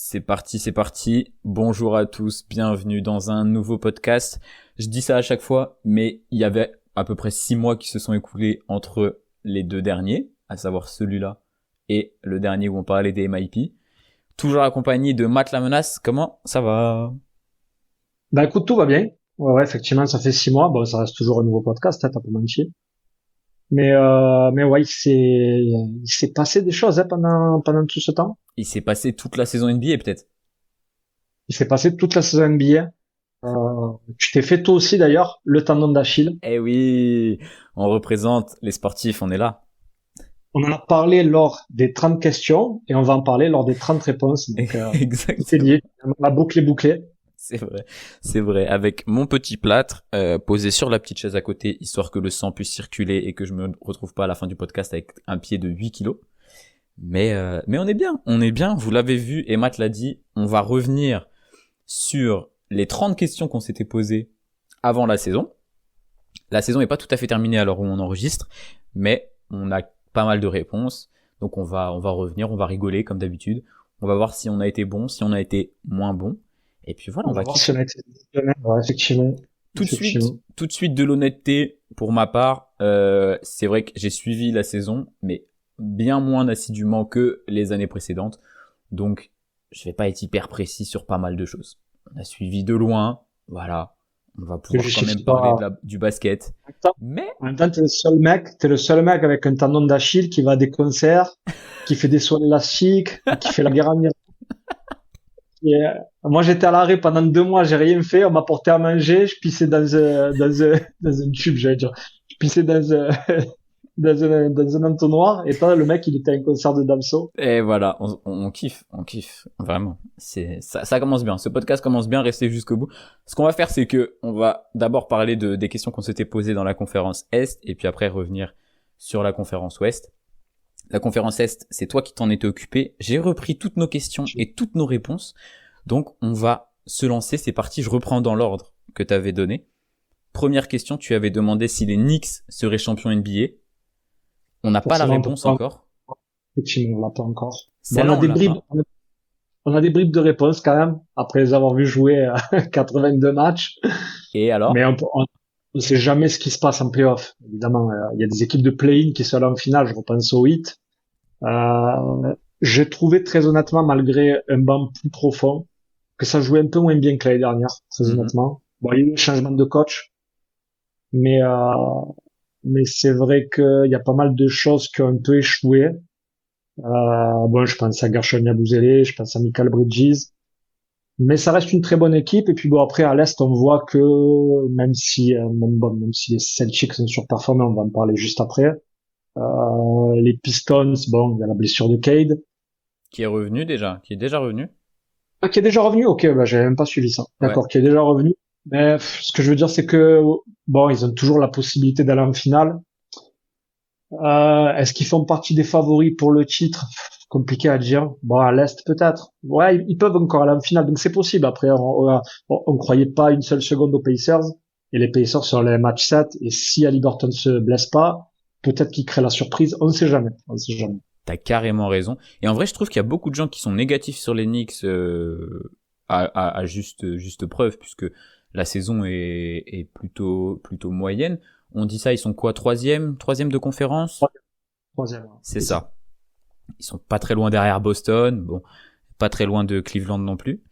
C'est parti, c'est parti. Bonjour à tous, bienvenue dans un nouveau podcast. Je dis ça à chaque fois, mais il y avait à peu près 6 mois qui se sont écoulés entre les deux derniers, à savoir celui-là et le dernier où on parlait des MIP. Toujours accompagné de Matt la Menace. Comment ça va? Bah écoute, tout va bien. Ouais, effectivement, ça fait 6 mois. Bon, ça reste toujours un nouveau podcast, hein, t'as pas menti. Mais ouais, il s'est passé des choses hein, pendant tout ce temps. Il s'est passé toute la saison NBA peut-être. Il s'est passé toute la saison NBA. Tu t'es fait toi aussi d'ailleurs le tendon d'Achille. Eh oui, on représente les sportifs, on est là. On en a parlé lors des 30 questions et on va en parler lors des 30 réponses. Donc tout est Exactement. lié. La boucle est bouclée. C'est vrai. Avec mon petit plâtre posé sur la petite chaise à côté, histoire que le sang puisse circuler et que je me retrouve pas à la fin du podcast avec un pied de 8 kilos. Mais on est bien. Vous l'avez vu et Matt l'a dit. On va revenir sur les 30 questions qu'on s'était posées avant la saison. La saison est pas tout à fait terminée à l'heure où on enregistre, mais on a pas mal de réponses. Donc on va revenir, on va rigoler comme d'habitude. On va voir si on a été bon, si on a été moins bon. Et puis voilà, on On va va voir si kiffer. on a été professionnel. Ouais, effectivement. Effectivement. Tout de suite de l'honnêteté pour ma part. C'est vrai que j'ai suivi la saison, mais bien moins assidûment que les années précédentes. Donc, je vais pas être hyper précis sur pas mal de choses. On a suivi de loin, voilà. On va Je pouvoir quand même justifie parler pas. du basket. Mais, En même temps, t'es le seul mec avec un tendon d'Achille qui va à des concerts, qui fait des sauts élastiques, qui fait la guerre en Irak. Moi, j'étais à l'arrêt pendant 2 mois, j'ai rien fait, on m'a porté à manger, je pissais dans un tube, j'allais dire. Je pissais dans un entonnoir, et toi, le mec, il était à un concert de Damso. et voilà, on kiffe, vraiment. Ça commence bien. Ce podcast commence bien, restez jusqu'au bout. Ce qu'on va faire, c'est que on va d'abord parler des questions qu'on s'était posées dans la conférence Est, et puis après revenir sur la conférence Ouest. La conférence Est, c'est toi qui t'en étais occupé. J'ai repris toutes nos questions et toutes nos réponses. Donc, on va se lancer. C'est parti. Je reprends dans l'ordre que tu avais donné. Première question, tu avais demandé si les Knicks seraient champions NBA. On n'a pas la Forcément, on peut réponse pas, encore. effectivement, on l'a pas encore. Bon, on Celle-là, a on des l'a bribes, pas. on a des bribes de réponses quand même, après les avoir vus jouer 82 matchs. Et Mais alors? on sait jamais ce qui se passe en playoff. Évidemment, il y a des équipes de play-in qui sont allées en finale. Je repense au Heat. J'ai trouvé très honnêtement, malgré un banc plus profond, que ça jouait un peu moins bien que l'année dernière, très Mhm. honnêtement. Bon, il y a eu un changement de coach, mais mais c'est vrai qu'il y a pas mal de choses qui ont un peu échoué. Bon, je pense à Gershon Yabusele, je pense à Michael Bridges, mais ça reste une très bonne équipe. Et puis bon, après à l'est, on voit que même si les Celtics sont surperformés, on va en parler juste après. Les Pistons, bon, il y a la blessure de Cade. Qui est revenu déjà? Qui est déjà revenu? Ah, qui est déjà revenu? Ok, bah, j'avais même pas suivi ça. Ouais. D'accord, qui est déjà revenu. Mais ce que je veux dire, c'est que bon, ils ont toujours la possibilité d'aller en finale. Est-ce qu'ils font partie des favoris pour le titre? Compliqué à dire. Bon, à l'Est peut-être. Ouais, ils peuvent encore aller en finale, donc c'est possible. Après, on croyait pas une seule seconde aux Pacers, et les Pacers sur les matchs 7. Et si Haliburton se blesse pas, peut-être qu'ils créent la surprise. On ne sait jamais. On ne sait jamais. T'as carrément raison. Et en vrai, je trouve qu'il y a beaucoup de gens qui sont négatifs sur les Knicks à juste preuve, puisque la saison est plutôt moyenne. On dit ça, ils sont quoi, troisième de conférence? Troisième, hein, C'est c'est ça. ça. Ils sont pas très loin derrière Boston, bon, pas très loin de Cleveland non plus.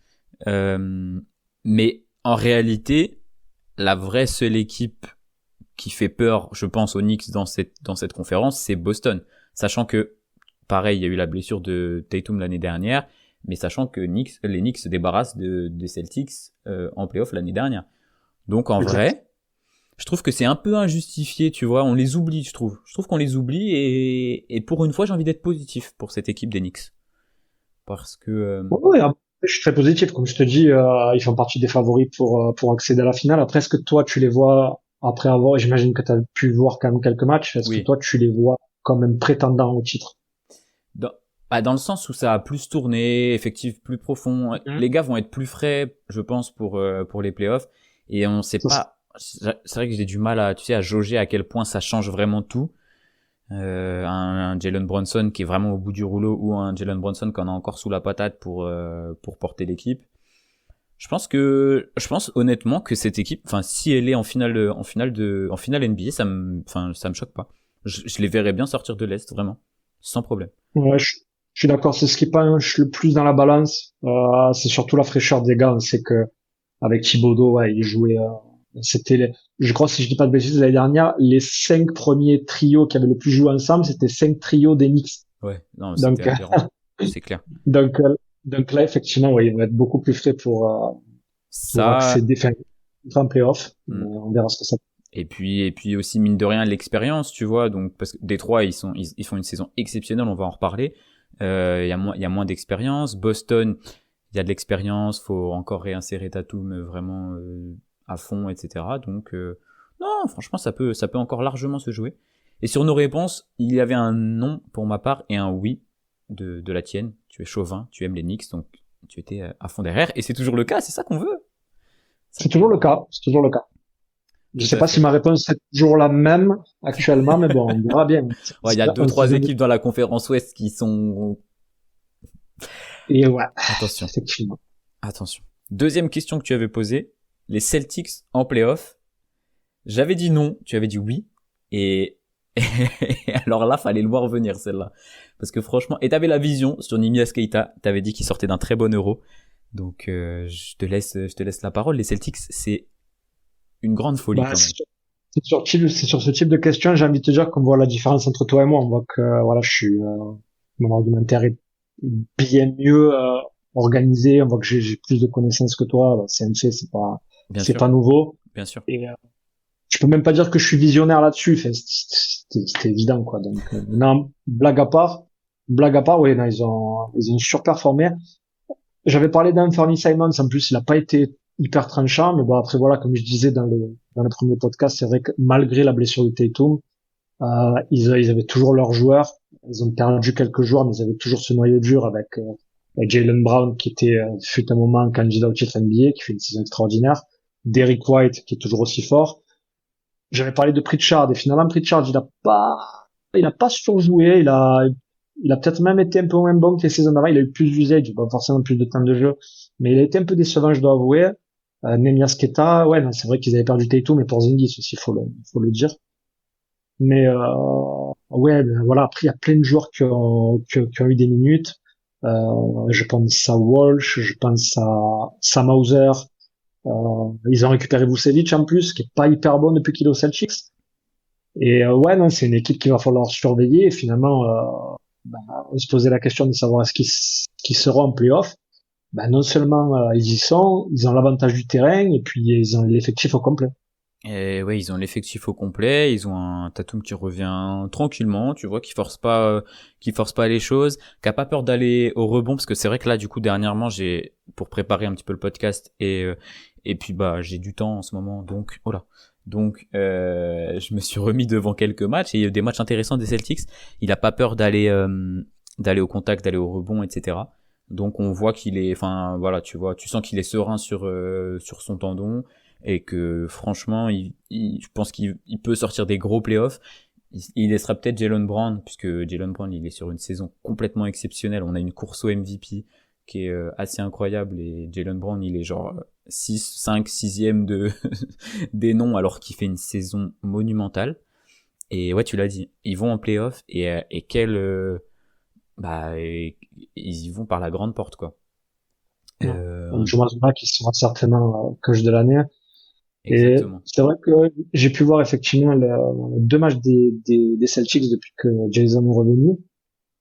Euh, mais en réalité, la vraie seule équipe qui fait peur, je pense, aux Knicks dans cette conférence, c'est Boston. Sachant que, pareil, il y a eu la blessure de Tatum l'année dernière, mais sachant que les Knicks se débarrassent des Celtics en playoff l'année dernière. Donc en Exact. vrai, je trouve que c'est un peu injustifié, tu vois, on les oublie, je trouve. Je trouve qu'on les oublie et pour une fois, j'ai envie d'être positif pour cette équipe des Knicks. Parce que... Ouais, après, je suis très positif. Comme je te dis, ils font partie des favoris pour accéder à la finale. Après, est-ce que toi, tu les vois, après avoir, j'imagine que tu as pu voir quand même quelques matchs, est-ce que oui, toi, tu les vois comme un prétendant au titre? dans, dans le sens où ça a plus tourné, effectif plus profond, Mhm. les gars vont être plus frais, je pense, pour les playoffs. Et on sait C'est ça. pas... C'est vrai que j'ai du mal à, tu sais, à jauger à quel point ça change vraiment tout. un Jalen Brunson qui est vraiment au bout du rouleau ou un Jalen Brunson qu'on a encore sous la patate pour porter l'équipe. Je pense honnêtement que cette équipe, enfin si elle est en finale NBA, ça me choque pas. Je les verrais bien sortir de l'Est vraiment, sans problème. Ouais, je suis d'accord. C'est ce qui penche le plus dans la balance. C'est surtout la fraîcheur des gars. On sait que avec Thibodeau, ouais, il jouait. Je crois, si je dis pas de bêtises, l'année dernière, les 5 premiers trios qui avaient le plus joué ensemble, c'était 5 trios d'Enix. Ouais, non, c'était Donc, aberrant, c'est clair. donc, euh, donc là, effectivement, ouais, ils vont être beaucoup plus frais pour Ça, accéder, enfin, en playoff. hmm. On verra ce que ça. Et puis aussi mine de rien l'expérience, tu vois. Donc parce que Détroit ils font une saison exceptionnelle, on va en reparler. Il y a moins d'expérience. Boston, il y a de l'expérience, faut encore réinsérer Tatum vraiment à fond, etc. Donc non, franchement ça peut encore largement se jouer. Et sur nos réponses, il y avait un non pour ma part et un oui de la tienne. Tu es chauvin, tu aimes les Knicks, donc tu étais à fond derrière. Et c'est toujours le cas, c'est ça qu'on veut. Ça C'est toujours le cas. C'est toujours le cas. Je Tout sais à pas si fait. ma réponse est toujours la même actuellement, mais bon, on verra bien. Ouais, il y a deux, On trois sait- équipes dans la conférence Ouest qui sont... Et ouais, Attention, effectivement. attention. Deuxième question que tu avais posée, les Celtics en playoff. J'avais dit non, tu avais dit oui. Et, et alors là, fallait le voir venir celle-là. Parce que franchement, et t'avais la vision sur Nimias Keita, t'avais dit qu'il sortait d'un très bon Euro. Donc je te laisse la parole. Les Celtics, c'est une grande folie Bah, quand même. c'est sur ce type de questions, j'ai envie de te dire qu'on voit la différence entre toi et moi. On voit que, voilà, mon argumentaire est bien mieux, organisé. On voit que j'ai plus de connaissances que toi. Bah, c'est un fait, Bien c'est sûr, pas nouveau. bien sûr. Et, je peux même pas dire que je suis visionnaire là-dessus. Enfin, c'était évident, quoi. Donc, non, blague à part, oui, non, ils ont surperformé. J'avais parlé d'Anthony Simons, en plus, il a pas été hyper tranchant, mais bon, après, voilà, comme je disais dans le premier podcast, c'est vrai que malgré la blessure de Tatum, ils avaient toujours leurs joueurs. Ils ont perdu quelques joueurs, mais ils avaient toujours ce noyau dur avec Jaylen Brown, qui était, fut un moment candidat au titre NBA, qui fait une saison extraordinaire. Derrick White, qui est toujours aussi fort. J'avais parlé de Pritchard, et finalement, Pritchard, il a pas surjoué, il a peut-être même été un peu moins bon que les saisons d'avant. Il a eu plus d'usage, pas forcément plus de temps de jeu, mais il a été un peu décevant, je dois avouer. Nemias Queta, ouais, non, c'est vrai qu'ils avaient perdu Tatum et Porzingis aussi, faut le dire. Mais ouais, ben, voilà. Après, il y a plein de joueurs qui ont eu des minutes. Je pense à Walsh, je pense à Sam Hauser. Ils ont récupéré Vucevic en plus, qui est pas hyper bon depuis qu'il est au Celtics. Et ouais, non, c'est une équipe qu'il va falloir surveiller. Et finalement, bah, on se posait la question de savoir qu'ils seront en playoff. Bah, non seulement ils y sont, ils ont l'avantage du terrain et puis ils ont l'effectif au complet. Et ouais, ils ont l'effectif au complet, ils ont un Tatum qui revient tranquillement, tu vois, qui force pas les choses, qui a pas peur d'aller au rebond, parce que c'est vrai que là, du coup, dernièrement, pour préparer un petit peu le podcast, et puis bah, j'ai du temps en ce moment, donc, oh là. Donc, je me suis remis devant quelques matchs, et il y a eu des matchs intéressants des Celtics. Il a pas peur d'aller au contact, d'aller au rebond, etc. Donc, on voit qu'il est, enfin, voilà, tu vois, tu sens qu'il est serein sur son tendon et que franchement, je pense qu'il peut sortir des gros playoffs. Il laissera peut-être Jalen Brown, puisque Jalen Brown, il est sur une saison complètement exceptionnelle. On a une course au MVP qui est assez incroyable et Jalen Brown, il est genre 6, 5, 6e des noms alors qu'il fait une saison monumentale. Et ouais, tu l'as dit, ils vont en playoff et ils y vont par la grande porte, quoi. Ouais. Euh, Donc, Jonas Bach, qui sera certainement coach de l'année. Et exactement. c'est vrai que j'ai pu voir effectivement deux matchs des Celtics depuis que Jason est revenu.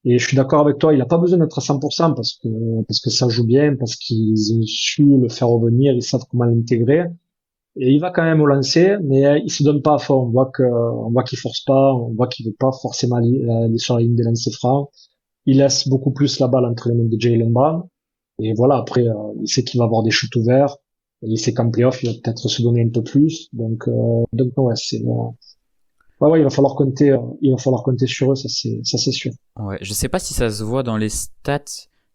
Et je suis d'accord avec toi, il n'a pas besoin d'être à 100% parce que ça joue bien, parce qu'ils ont su le faire revenir, ils savent comment l'intégrer. Et il va quand même au lancer, mais il se donne pas à fond. On voit qu'il force pas, on voit qu'il veut pas forcément aller sur la ligne des lancers francs. Il laisse beaucoup plus la balle entre les mains de Jaylen Brown. Et voilà, après, il sait qu'il va avoir des shoots ouverts. Et il sait qu'en playoff, il va peut-être se donner un peu plus. Donc ouais, ouais, il va falloir compter sur eux, ça c'est sûr. Ouais, je sais pas si ça se voit dans les stats.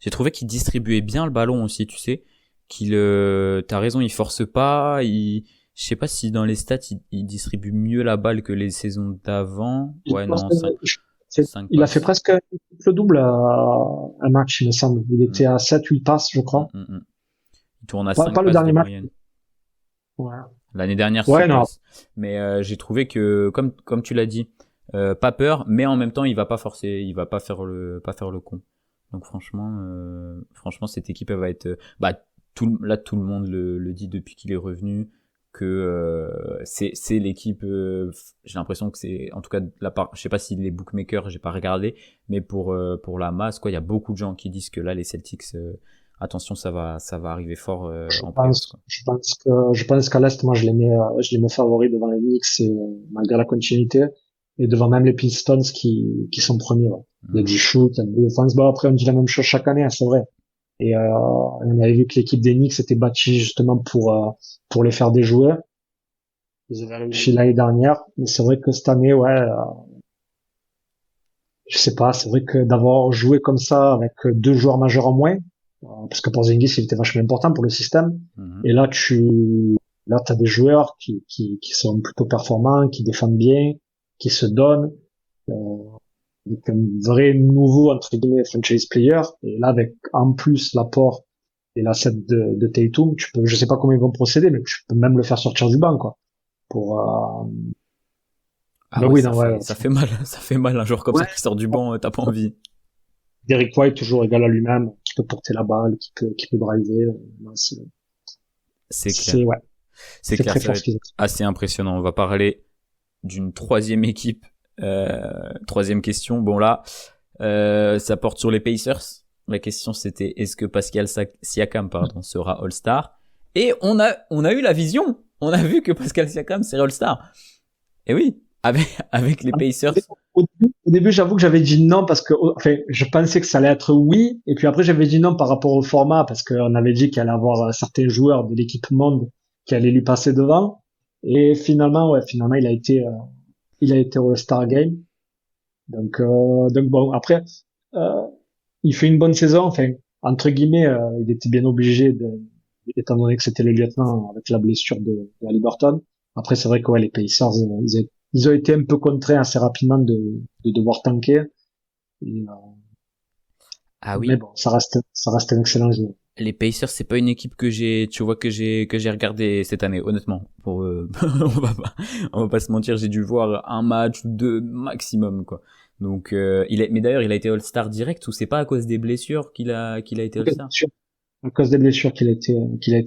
J'ai trouvé qu'il distribuait bien le ballon aussi, tu sais. T'as raison, il force pas. Je sais pas si dans les stats il distribue mieux la balle que les saisons d'avant. Je Ouais, pense non, que, ça. 5 Il a fait passes. presque le double un match, il me semble. Il était à 7-8 passes, je crois. Il tourne à Pas 5 le passes de dernier match. moyenne. Ouais. L'année dernière, 6 Ouais, non. passes. Mais j'ai trouvé que, comme tu l'as dit, pas peur, mais en même temps, il va pas forcer, il va pas faire le con. Donc franchement, cette équipe, elle va être, tout le monde le dit depuis qu'il est revenu que c'est l'équipe. J'ai l'impression que c'est, en tout cas, la part. Je sais pas si les bookmakers, j'ai pas regardé, mais pour la masse, quoi, il y a beaucoup de gens qui disent que là, les Celtics, attention, ça va arriver fort en playoffs, quoi. Je pense qu'à l'Est, moi, je les mets favoris devant les Knicks et, malgré la continuité. Et devant même les Pistons qui sont premiers, ouais. Il y a du shoot, il y a de défense. Bon, après, on dit la même chose chaque année, hein, c'est vrai. Et, on avait vu que l'équipe des Knicks était bâtie justement pour les faire déjouer. Ils avaient réussi l'année dernière. Mais c'est vrai que cette année, ouais, je sais pas, c'est vrai que d'avoir joué comme ça avec deux joueurs majeurs en moins, parce que Porzingis, il était vachement important pour le système. Mhm. Et là, t'as des joueurs qui sont plutôt performants, qui défendent bien, qui se donnent, donc un vrai nouveau, entre guillemets, franchise player. Et là, avec, en plus, l'apport et l'asset de Tatum, je sais pas comment ils vont procéder, mais tu peux même le faire sortir du banc, quoi. Pour, Ah ben ouais, oui, non, ouais. ça fait mal, ça fait mal un joueur comme ça Ouais. qui sort du banc, t'as pas envie. Derrick White, toujours égal à lui-même, qui peut porter la balle, qui peut driver. Non, C'est clair. ouais. C'est C'est clair, très ça va fort ce être qu'ils ont. assez impressionnant. On va parler d'une troisième équipe. Troisième question. Bon là, ça porte sur les Pacers. La question c'était est-ce que Pascal Siakam sera All-Star? Et on a eu la vision. On a vu que Pascal Siakam serait All-Star. Et oui, avec les Pacers. Au début, j'avoue que j'avais dit non parce que, enfin, je pensais que ça allait être oui. Et puis après, j'avais dit non par rapport au format parce qu'on avait dit qu'il allait avoir certains joueurs de l'équipe monde qui allaient lui passer devant. Et finalement, il a été au All-Star Game. Donc bon, après, euh, il fait une bonne saison. Enfin, entre guillemets, il était bien obligé étant donné que c'était le lieutenant avec la blessure de Haliburton. Après, c'est vrai que ouais, les Pacers, ils ont été un peu contraints assez rapidement de devoir tanker. Et, Ah mais oui, bon, ça reste un excellent joueur. les Pacers, c'est pas une équipe que j'ai regardé cette année, honnêtement. On va pas se mentir, j'ai dû voir un match ou deux maximum, quoi. Donc, mais d'ailleurs, il a été All-Star direct ou c'est pas à cause des blessures qu'il a été All-Star? À cause des blessures qu'il a été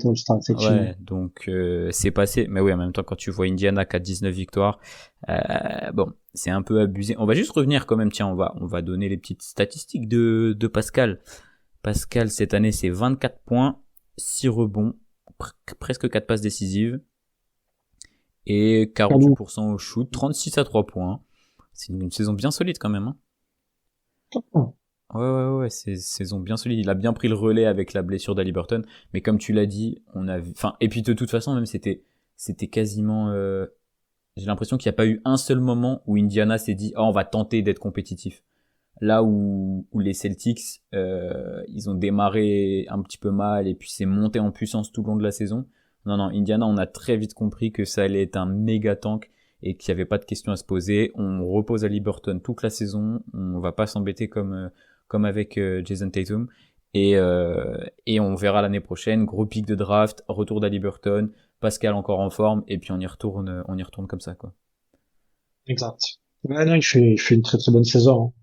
All-Star, effectivement. Ouais, donc c'est passé. Mais oui, en même temps, quand tu vois Indiana qui a 19 victoires, bon, c'est un peu abusé. On va juste revenir quand même. Tiens, on va donner les petites statistiques de Pascal. Pascal, cette année, c'est 24 points, 6 rebonds, presque 4 passes décisives et Cadeau. 48% au shoot, 36 à 3 points. C'est une saison bien solide quand même, hein. Ouais, c'est une saison bien solide. Il a bien pris le relais avec la blessure d'Haliburton, mais comme tu l'as dit, on a vu, enfin, et puis de toute façon, même c'était quasiment, j'ai l'impression qu'il n'y a pas eu un seul moment où Indiana s'est dit, oh, on va tenter d'être compétitif. Là où les Celtics, ils ont démarré un petit peu mal et puis c'est monté en puissance tout le long de la saison. Non, Indiana, on a très vite compris que ça allait être un méga tank et qu'il n'y avait pas de questions à se poser. On repose Haliburton toute la saison. On va pas s'embêter comme avec Jason Tatum. Et on verra l'année prochaine. Gros pic de draft, retour d'Haliburton, Pascal encore en forme et puis on y retourne comme ça, quoi. Exact. Ouais, non, il fait une très très bonne saison, hein.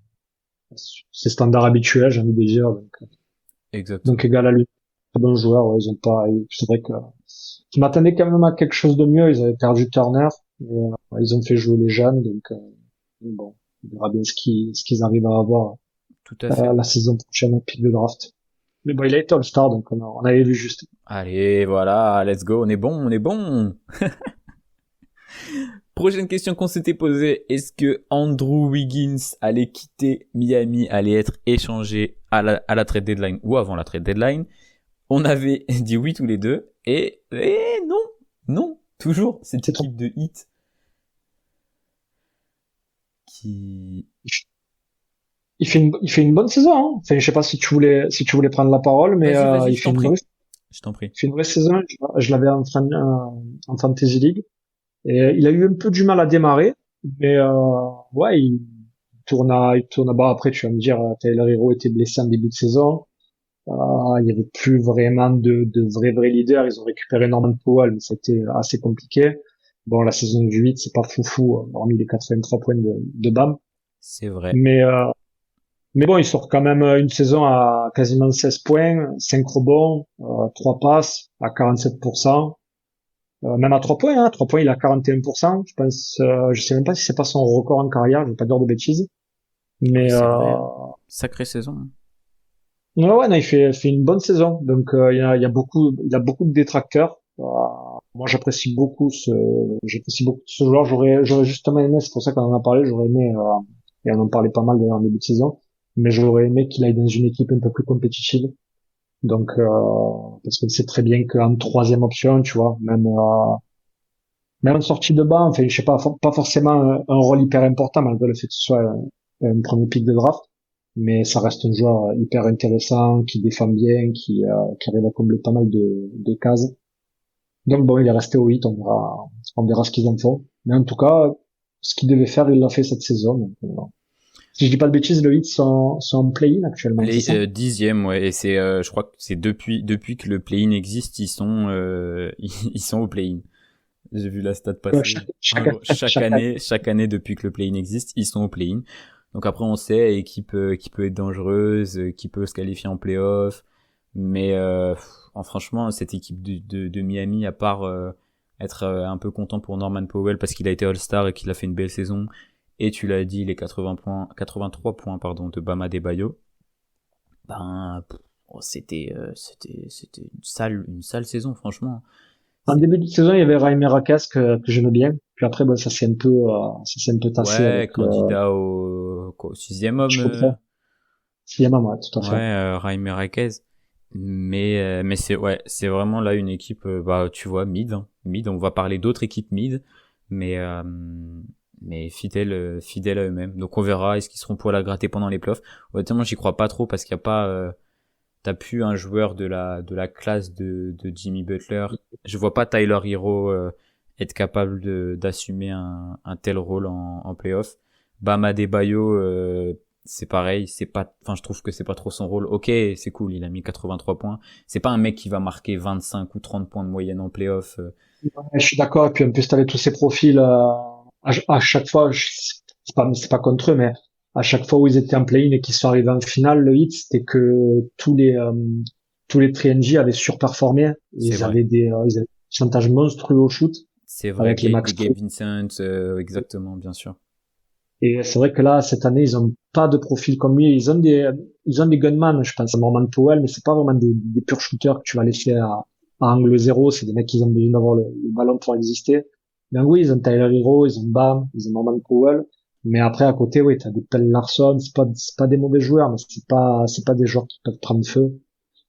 C'est standard habituel, j'ai envie de dire. Donc Exactement. égal à lui. Très bon joueur, ouais, ils ont pas, c'est vrai que, je m'attendais quand même à quelque chose de mieux. Ils avaient perdu Turner, mais, ils ont fait jouer les jeunes, bon, on verra bien ce qu'ils arrivent à avoir, Tout à fait. la saison prochaine au pic de draft. Mais bon, il a été All-Star, donc on avait vu juste. Allez, voilà, let's go, on est bon, on est bon. Prochaine question qu'on s'était posée, est-ce que Andrew Wiggins allait quitter Miami, allait être échangé à la trade deadline ou avant la trade deadline? On avait dit oui tous les deux, et non, toujours cette C'est trop. équipe de Heat qui... Il fait une bonne saison, hein. Enfin, je sais pas si tu voulais prendre la parole, mais, Vas-y, je t'en prie, je t'en prie. il fait une vraie saison. Je l'avais en Fantasy League. Et il a eu un peu du mal à démarrer, mais, ouais, il tourne à bas. Après, tu vas me dire, Tyler Hero était blessé en début de saison. Il y avait plus vraiment de vrais leaders. Ils ont récupéré Norman Powell, mais c'était assez compliqué. Bon, la saison du 8, c'est pas foufou, hormis les 83 points de Bam. C'est vrai. Mais bon, il sort quand même une saison à quasiment 16 points, 5 rebonds, 3 passes à 47%. Même à 3 points, hein. 3 points, il a 41%. Je pense, je sais même pas si c'est pas son record en carrière, je vais pas dire de bêtises. Oui, Mais, c'est vrai. Sacrée saison. ouais, non, il fait une bonne saison. Donc, il a beaucoup de détracteurs. Moi, j'apprécie beaucoup ce joueur. J'aurais justement aimé, c'est pour ça qu'on en a parlé, j'aurais aimé, et on en parlait pas mal d'ailleurs en début de saison, mais j'aurais aimé qu'il aille dans une équipe un peu plus compétitive. Donc, parce qu'on sait très bien qu'en troisième option, tu vois, même en sortie de banc, enfin, je sais pas, pas forcément un rôle hyper important, malgré le fait que ce soit un premier pick de draft, mais ça reste un joueur hyper intéressant, qui défend bien, qui arrive à combler pas mal de cases. Donc bon, il est resté au 8, on verra ce qu'ils en font. Mais en tout cas, ce qu'il devait faire, il l'a fait cette saison. Donc, si je dis pas de bêtises, le 8 sont en play-in actuellement, c'est ça? Les 10e, ouais, et c'est, je crois que c'est depuis que le play-in existe, ils sont, ils sont au play-in. J'ai vu la stat Ouais, passer. En gros, chaque année depuis que le play-in existe, ils sont au play-in. Donc après, on sait équipe qui peut être dangereuse, qui peut se qualifier en play-off, mais franchement, cette équipe de Miami, à part être un peu content pour Norman Powell parce qu'il a été All-Star et qu'il a fait une belle saison, et tu l'as dit, les 83 points pardon de Bam Adebayo, ben c'était une sale saison franchement. En début de saison, il y avait Jaime Raquez que j'aimais bien. Puis après, bon, ça s'est un peu tassé Ouais, avec le candidat au sixième homme. Chico Pro. Siama, ouais, tout à Ouais, fait. Jaime Raquez. Mais c'est vraiment là une équipe, bah tu vois, mid. On va parler d'autres équipes mid, mais fidèles à eux-mêmes. Donc on verra, est-ce qu'ils seront pour la gratter pendant les playoffs. Honnêtement, j'y crois pas trop parce qu'il y a pas, t'as plus un joueur de la classe de Jimmy Butler. Je vois pas Tyler Hero être capable d'assumer un tel rôle en playoff. Bam Adebayo, c'est pareil, je trouve que c'est pas trop son rôle. Ok, c'est cool, il a mis 83 points. C'est pas un mec qui va marquer 25 ou 30 points de moyenne en playoff. Ouais, je suis d'accord. Et puis en plus, t'avais tous ces profils à chaque fois. C'est pas contre eux, mais à chaque fois où ils étaient en play-in et qu'ils sont arrivés en finale, le hit, c'était que tous les 3NJ avaient surperformé. C'est Ils vrai. avaient des pourcentages monstrueux au shoot C'est vrai, avec les Max des Pro. Gabe Vincent, exactement, bien sûr. Et c'est vrai que là, cette année, ils ont pas de profil comme lui. Ils ont des gunman, je pense à Norman Powell, mais c'est pas vraiment des purs shooters que tu vas laisser à angle zéro. C'est des mecs qui ont besoin d'avoir le ballon pour exister. Mais oui, ils ont Tyler Hero, ils ont Bam, ils ont Norman Powell. Mais après, à côté, oui, t'as des Pell Larson. C'est pas des mauvais joueurs, mais c'est pas des joueurs qui peuvent prendre feu.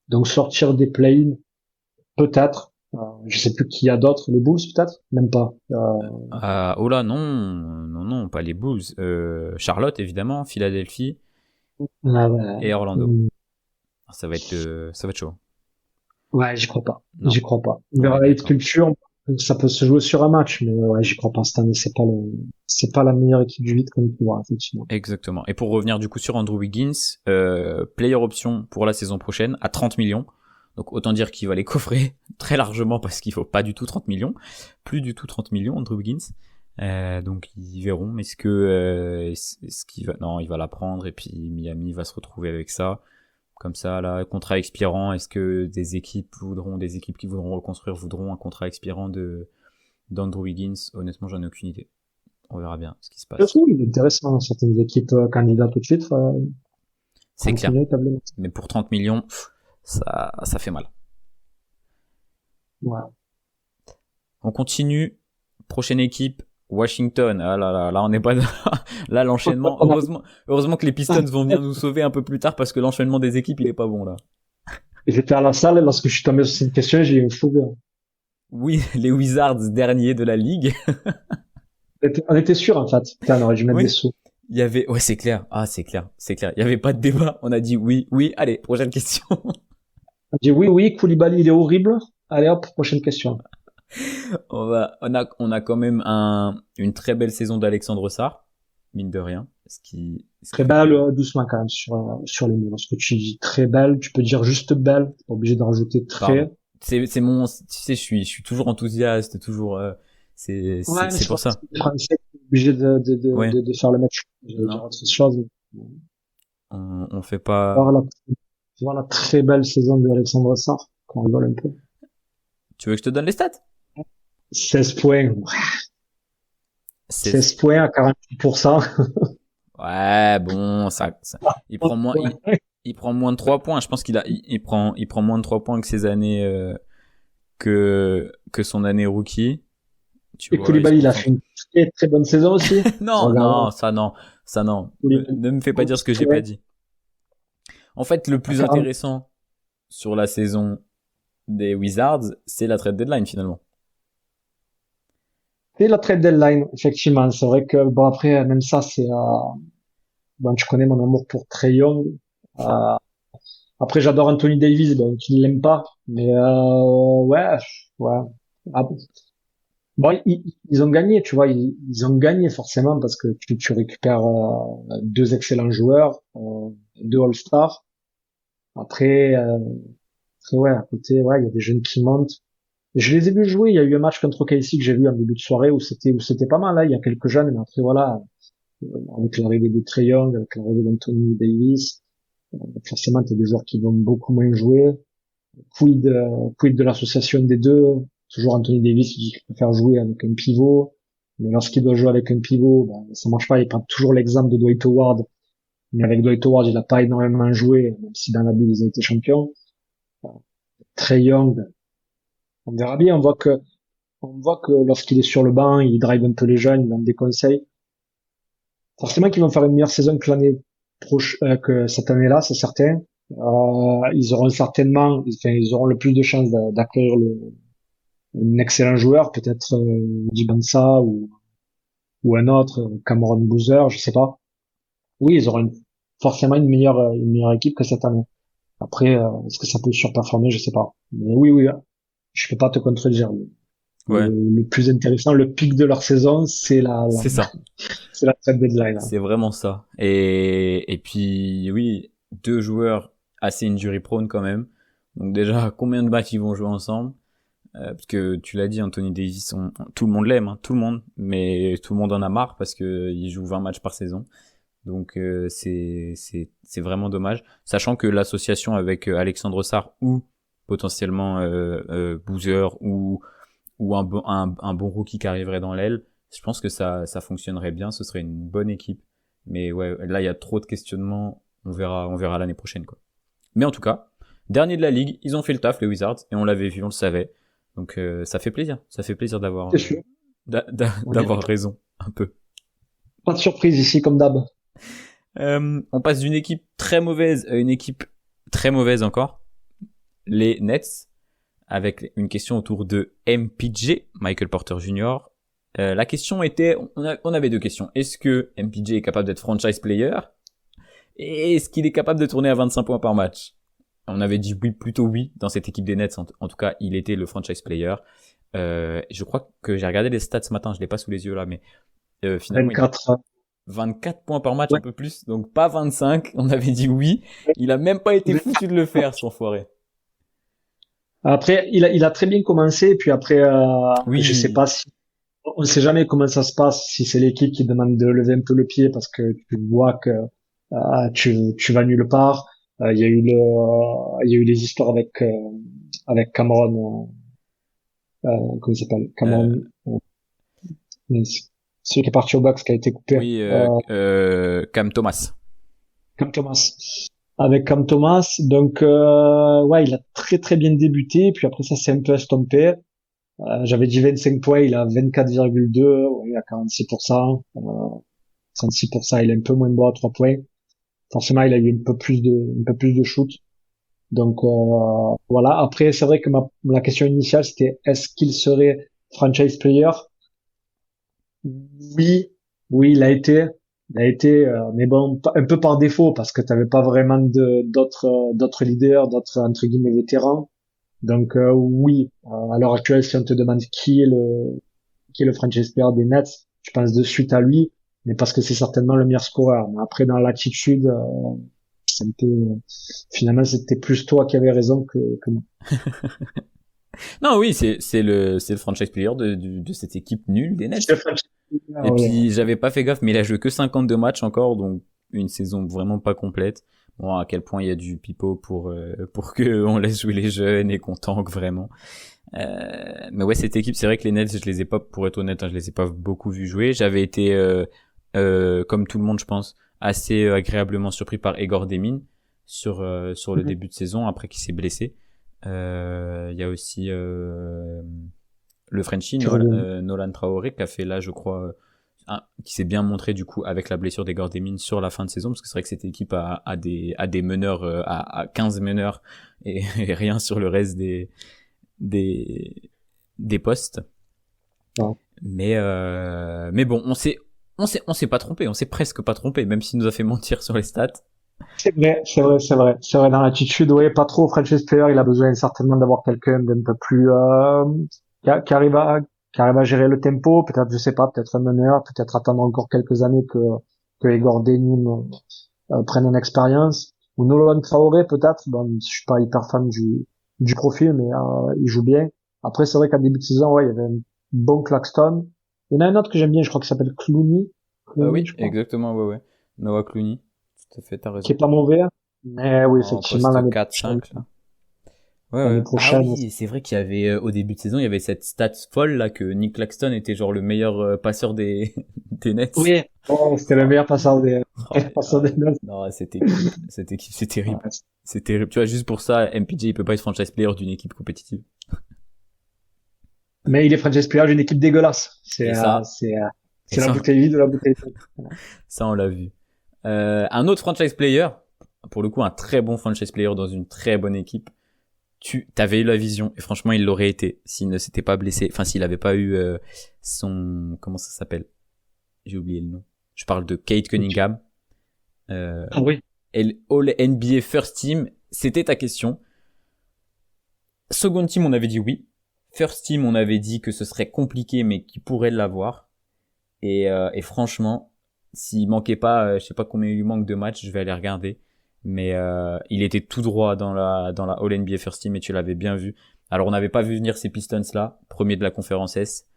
Donc, sortir des play-in, peut-être. Je sais plus qui y a d'autres. Les Bulls, peut-être? Même pas. Oh là, non, non, non, pas les Bulls. Charlotte, évidemment, Philadelphie Ah ouais. et Orlando. Ça va être chaud. Ouais, j'y crois pas. Non, J'y crois pas. On on verra est la hit d'accord. culture. Ça peut se jouer sur un match, mais ouais, j'y crois pas. Cette année, c'est pas la meilleure équipe du 8 qu'on peut voir, effectivement. Exactement. Et pour revenir du coup sur Andrew Wiggins, player option pour la saison prochaine à 30 millions. Donc autant dire qu'il va les coffrer très largement parce qu'il faut pas du tout 30 millions. Plus du tout 30 millions, Andrew Wiggins. Donc ils verront. Est-ce que est-ce qu'il va... Non, il va la prendre et puis Miami va se retrouver avec ça. Comme ça, là, contrat expirant, est-ce que des équipes qui voudront reconstruire voudront un contrat expirant d'Andrew Wiggins? Honnêtement, j'en ai aucune idée. On verra bien ce qui se Je passe. trouve il est intéressant. Certaines équipes candidats tout de suite, C'est clair. véritablement. Mais pour 30 millions, ça fait mal. Ouais. On continue. Prochaine équipe, Washington. Ah là là, là on n'est pas là l'enchaînement. Heureusement que les Pistons vont venir nous sauver un peu plus tard parce que l'enchaînement des équipes il est pas bon là. J'étais à la salle et lorsque je suis tombé sur cette question, j'ai eu un fou rire. Oui, les Wizards derniers de la ligue. On était sûr, en fait. Putain, on aurait dû mettre des Oui. sous. Il y avait, ouais, c'est clair. Ah, c'est clair. Il y avait pas de débat. On a dit oui, oui. Allez, prochaine question. On dit oui, oui, Koulibaly, il est horrible. Allez hop, prochaine question. On a quand même une très belle saison d'Alexandre Sarr, mine de rien. ce Très qui belle, doucement quand même sur les mots. Lorsque tu dis très belle, tu peux dire juste belle. T'es pas obligé de rajouter pardon. très. C'est mon, tu sais, je suis toujours enthousiaste, toujours, Ouais, mais c'est c'est pour parce que ça. c'est français, t'es obligé Ouais. de faire le match. J'allais dire Non, autre chose. on fait pas. Voir la, voir la très belle saison de Alexandre Sarr, qu'on rigole un peu. Tu veux que je te donne les stats? 16 points. 16. 16 points à 48%. Ouais, bon, il prend moins, il prend moins de 3 points. Je pense il prend moins de 3 points que ses années, que son année rookie. Tu Et vois, il se Koulibaly, il a fait concentre. une très très bonne saison aussi. Je Non, regarde. non, ça non, ça non. Koulibaly, Ne me fais pas dire ce 11 que j'ai pas points dit. En fait, le à plus 40. intéressant sur la saison des Wizards, c'est la trade deadline finalement. Et la trade deadline, effectivement. C'est vrai que, bon, après, même ça, bon, tu connais mon amour pour Trae Young. Euh, après, j'adore Anthony Davis, donc tu ne l'aimes pas. Mais, ouais, ouais. Ah, bon, ils ont gagné, tu vois, ils ont gagné forcément parce que tu récupères deux excellents joueurs, deux All-Stars. Après, après, ouais, à côté, ouais, il y a des jeunes qui montent. Je les ai vus jouer. Il y a eu un match contre OKC que j'ai vu en début de soirée où c'était pas mal. Là, il y a quelques jeunes, mais après voilà, avec l'arrivée de Trae Young, avec l'arrivée d'Anthony Davis, forcément, t'as des joueurs qui vont beaucoup moins jouer. Quid de l'association des deux. Toujours Anthony Davis qui préfère jouer avec un pivot. Mais lorsqu'il doit jouer avec un pivot, ben, ça marche pas. Il prend toujours l'exemple de Dwight Howard. Mais avec Dwight Howard, il a pas énormément joué, même si dans la bulle, ils ont été champions. Trae Young, on verra bien. On voit que lorsqu'il est sur le banc, il drive un peu les jeunes, il donne des conseils. Forcément qu'ils vont faire une meilleure saison que l'année prochaine, que cette année-là, c'est certain. Ils auront certainement, enfin, ils auront le plus de chances d'accueillir un excellent joueur, peut-être Djibansa ou un autre, Cameron Boozer, je sais pas. Oui, ils auront forcément une meilleure équipe que cette année. Après, est-ce que ça peut surperformer, je sais pas. Mais oui, oui, je peux pas te contredire. Ouais, Le plus intéressant, le pic de leur saison, c'est ça. c'est la trade deadline, hein. C'est vraiment ça. Et puis, oui, deux joueurs assez injury prone quand même. Donc déjà, combien de matchs ils vont jouer ensemble? Parce que tu l'as dit, Anthony Davis, tout le monde l'aime, hein, tout le monde. Mais tout le monde en a marre parce que il joue 20 matchs par saison. Donc c'est vraiment dommage. Sachant que l'association avec Alexandre Sarr ou potentiellement Boozer ou un bon rookie qui arriverait dans l'aile, je pense que ça fonctionnerait bien, ce serait une bonne équipe. Mais ouais, là il y a trop de questionnements, on verra l'année prochaine quoi. Mais en tout cas, dernier de la ligue, ils ont fait le taf les Wizards et on l'avait vu, on le savait. Donc ça fait plaisir C'est sûr. On est- d'avoir raison un peu. Pas de surprise ici, comme d'hab. On passe d'une équipe très mauvaise à une équipe très mauvaise encore, les Nets, avec une question autour de MPJ, Michael Porter Jr. La question était, on avait deux questions. Est-ce que MPJ est capable d'être franchise player? Et est-ce qu'il est capable de tourner à 25 points par match? On avait dit oui, plutôt oui, dans cette équipe des Nets. En tout cas, il était le franchise player. Je crois que j'ai regardé les stats ce matin, je l'ai pas sous les yeux là, mais finalement, il a 24. 24 points par match, Ouais. un peu plus, donc pas 25. On avait dit oui. Il a même pas été foutu de le faire, cet enfoiré. Après, il a très bien commencé, puis après, je sais Oui, pas si, on ne sait jamais comment ça se passe, si c'est l'équipe qui demande de lever un peu le pied parce que tu vois que tu vas nulle part. Il y a eu les histoires avec Cameron, comment il s'appelle? euh, Cameron, celui qui est parti au box, qui a été coupé. oui, Cam Thomas. Cam Thomas. Avec Cam Thomas. Donc, ouais, il a très très bien débuté. Puis après, ça s'est un peu estompé. J'avais dit 25 points, il a 24,2. Ouais, il a 46%. 36%, il est un peu moins bon à 3 points. Forcément, il a eu un peu plus de shoot. Donc, voilà. Après, c'est vrai que la question initiale, c'était est-ce qu'il serait franchise player? Oui, oui, il a été, mais bon, un peu par défaut parce que t'avais pas vraiment d'autres leaders, d'autres entre guillemets vétérans. Donc oui, à l'heure actuelle, si on te demande qui est le franchise player des Nets, je pense de suite à lui. mais parce que c'est certainement le meilleur scoreur. Mais après, dans l'attitude, c'est un peu, finalement, c'était plus toi qui avais raison que moi. Non, oui, c'est le franchise player de cette équipe nulle des Nets. C'est le franchise player, Et ouais. puis j'avais pas fait gaffe, mais il a joué que 52 matchs encore, donc une saison vraiment pas complète. Bon, à quel point il y a du pipeau pour que on laisse jouer les jeunes et qu'on tanque vraiment. Mais ouais, cette équipe, c'est vrai que les Nets, je les ai pas, pour être honnête, hein, je les ai pas beaucoup vus jouer. J'avais été, comme tout le monde, je pense, assez agréablement surpris par Egor Demin sur le Mhm. début de saison après qu'il s'est blessé. Il y a aussi le Frenchie Qui revient. Nolan Traoré qui a fait là, je crois, qui s'est bien montré du coup avec la blessure d'Egor Demin sur la fin de saison, parce que c'est vrai que cette équipe a des meneurs, à 15 meneurs et rien sur le reste des des postes. Ouais. Mais bon, on s'est pas trompé, on s'est presque pas trompé, même s'il nous a fait mentir sur les stats. C'est vrai, c'est vrai, c'est vrai. C'est vrai, dans l'attitude, ouais, pas trop franchise player, il a besoin certainement d'avoir quelqu'un d'un peu plus, qui arrive qui arrive à gérer le tempo, peut-être, je sais pas, peut-être un meneur, peut-être attendre encore quelques années que Igor Denim, prenne une expérience. Ou Nolan Traoré, peut-être, bon, je suis pas hyper fan du profil, mais, il joue bien. Après, c'est vrai qu'à début de saison, ouais, il y avait un bon Claxton. Il y en a un autre que j'aime bien, je crois qu'il s'appelle Clooney. Clooney, Oui, je crois. exactement, ouais, ouais. Noah Clooney, tout à fait, t'as Qui raison. est pas mauvais. Mais oui, En effectivement, poste 4-5, là. Ouais, l'année ouais. Ah prochaine, oui, c'est vrai qu'il y avait, au début de saison, il y avait cette stat folle, là, que Nick Claxton était genre le meilleur passeur des Nets. oui, oh, c'était le Oh, meilleur passeur oh là passeur des là. Nuggets. Non, cette équipe, c'est terrible. Ouais. C'est terrible. Tu vois, juste pour ça, MPJ, il peut pas être franchise player d'une équipe compétitive. Mais il est franchise player d'une équipe dégueulasse. Et ça, et C'est la ça, bouteille vide de la bouteille pleine. Voilà. ça, on l'a vu. Un autre franchise player, pour le coup, un très bon franchise player dans une très bonne équipe. Tu t'avais eu la vision, et franchement, il l'aurait été s'il ne s'était pas blessé. Enfin, s'il avait pas eu son, comment ça s'appelle? J'ai oublié le nom. Je parle de Kate Cunningham. Euh, Ah oui. All NBA First Team, c'était ta question. Second Team, on avait dit oui. First Team, on avait dit que ce serait compliqué, mais qu'il pourrait l'avoir. Et franchement, s'il manquait pas, je sais pas combien il lui manque de matchs, je vais aller regarder. Mais il était tout droit dans la All NBA First Team et tu l'avais bien vu. Alors on n'avait pas vu venir ces Pistons là, premier de la conférence S.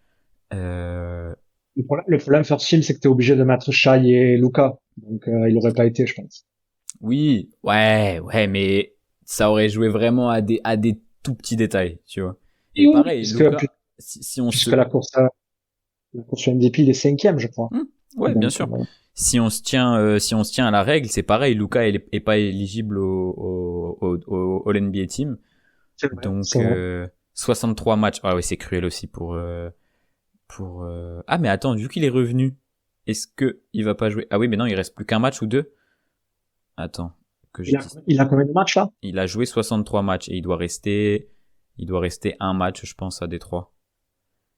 Euh, Le problème First Team, c'est que t'es obligé de mettre Shai et Luka. Donc, il aurait pas été, je pense. oui, ouais, mais ça aurait joué vraiment à des tout petits détails, tu vois. Et Oui, pareil, puisque, Luka, si on puisque se, la course MVP, il est cinquième, je crois. Hmm, ouais, bien Donc, sûr. Si on se tient à la règle, c'est pareil. Luka est pas éligible au All NBA Team. c'est vrai, Donc c'est vrai. 63 matchs. Ah oui, c'est cruel aussi pour. Ah mais attends, vu qu'il est revenu, est-ce que il va pas jouer? Ah oui, mais non, il reste plus qu'un match ou deux. Attends, que je dise. Il a combien de matchs, là? Il a joué 63 matchs et il doit rester un match, je pense, à Détroit.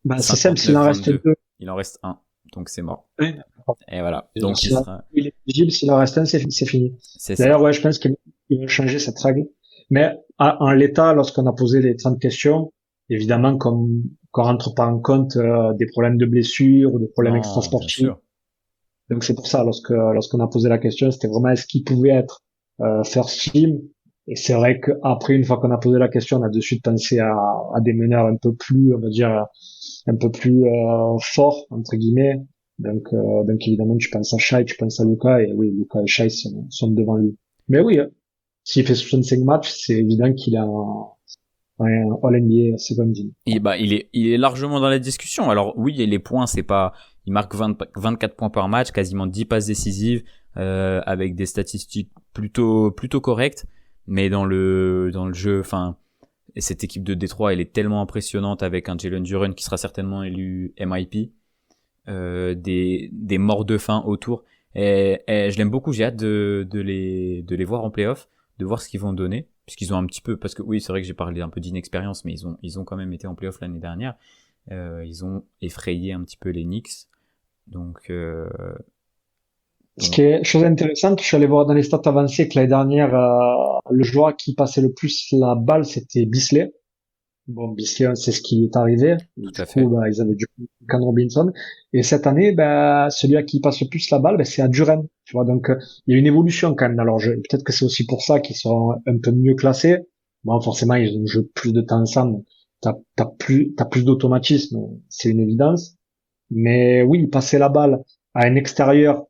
Bah, c'est simple, s'il en reste 59-22. deux. Il en reste un, donc c'est mort. Oui. Et voilà. Donc, Donc il sera. il est éligible, s'il en reste un, c'est fini. C'est ça. D'ailleurs, ouais, je pense qu'il va changer cette règle. Mais en l'état, lorsqu'on a posé les 30 questions, évidemment, comme qu'on rentre pas en compte des problèmes de blessure ou des problèmes Non, bien extrasportifs. sûr. Donc c'est pour ça, lorsqu'on a posé la question, c'était vraiment est-ce qu'il pouvait être first team. Et c'est vrai qu'après, une fois qu'on a posé la question, on a de suite pensé à des meneurs un peu plus, on va dire, un peu plus forts entre guillemets. Donc évidemment, tu penses à Shai, tu penses à Luka, et oui, Luka et Shai sont devant lui. Mais oui, s'il fait 65 matchs, c'est évident qu'il a un All-NBA second team. Et bah, il est largement dans la discussion. Alors oui, et les points, c'est pas, il marque 24 points par match, quasiment 10 passes décisives, avec des statistiques plutôt correctes. Mais dans le jeu, enfin, et cette équipe de Détroit, elle est tellement impressionnante avec un Jalen Duren qui sera certainement élu MIP, des morts de faim autour. Et je l'aime beaucoup. J'ai hâte de les voir en playoff, de voir ce qu'ils vont donner, puisqu'ils ont un petit peu, parce que oui, c'est vrai que j'ai parlé un peu d'inexpérience, mais ils ont quand même été en playoff l'année dernière. Ils ont effrayé un petit peu les Knicks. Donc, Ce qui est chose intéressante, je suis allé voir dans les stats avancées que l'année dernière, le joueur qui passait le plus la balle, c'était Bisley. Bon, Bisley, c'est ce qui est arrivé. Et Tout du à coup, fait. ils avaient du Can Robinson. Et cette année, celui à qui passe le plus la balle, c'est à Duren. Tu vois, donc il y a une évolution quand même dans leur jeu. Peut-être que c'est aussi pour ça qu'ils sont un peu mieux classés. Bon, forcément, ils ont joué plus de temps ensemble. T'as plus d'automatisme, c'est une évidence. Mais oui, passer la balle à un extérieur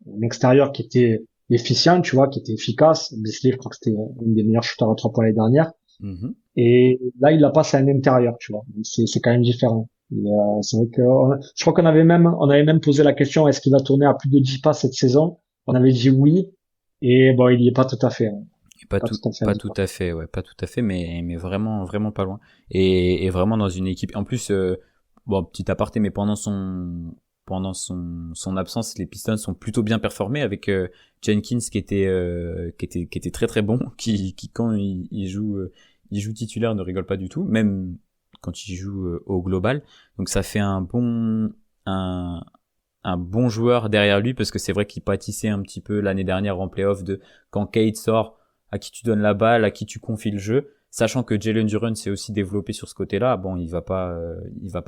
qui était efficient, tu vois, qui était efficace. Bisley, je crois que c'était une des meilleurs shooters à 3 points l'année dernière. Mhm. Et là, il la passe à un intérieur, tu vois. Donc, c'est quand même différent. Et, c'est vrai que je crois on avait même posé la question, est-ce qu'il va tourner à plus de 10 passes cette saison? On avait dit oui. Et bon, il y est pas tout à fait, hein. Et Pas tout à fait à pas 10 tout passes. à fait, ouais, pas tout à fait, mais vraiment, vraiment pas loin. Et vraiment dans une équipe. En plus, bon, petit aparté, mais son absence, les Pistons sont plutôt bien performés avec Jenkins qui était très très bon, qui quand il joue titulaire ne rigole pas du tout, même quand il joue au global. Donc ça fait un, un bon joueur derrière lui parce que c'est vrai qu'il pâtissait un petit peu l'année dernière en playoff de quand Kate sort, à qui tu donnes la balle, à qui tu confies le jeu, sachant que Jalen Duren s'est aussi développé sur ce côté-là. Bon, il va pas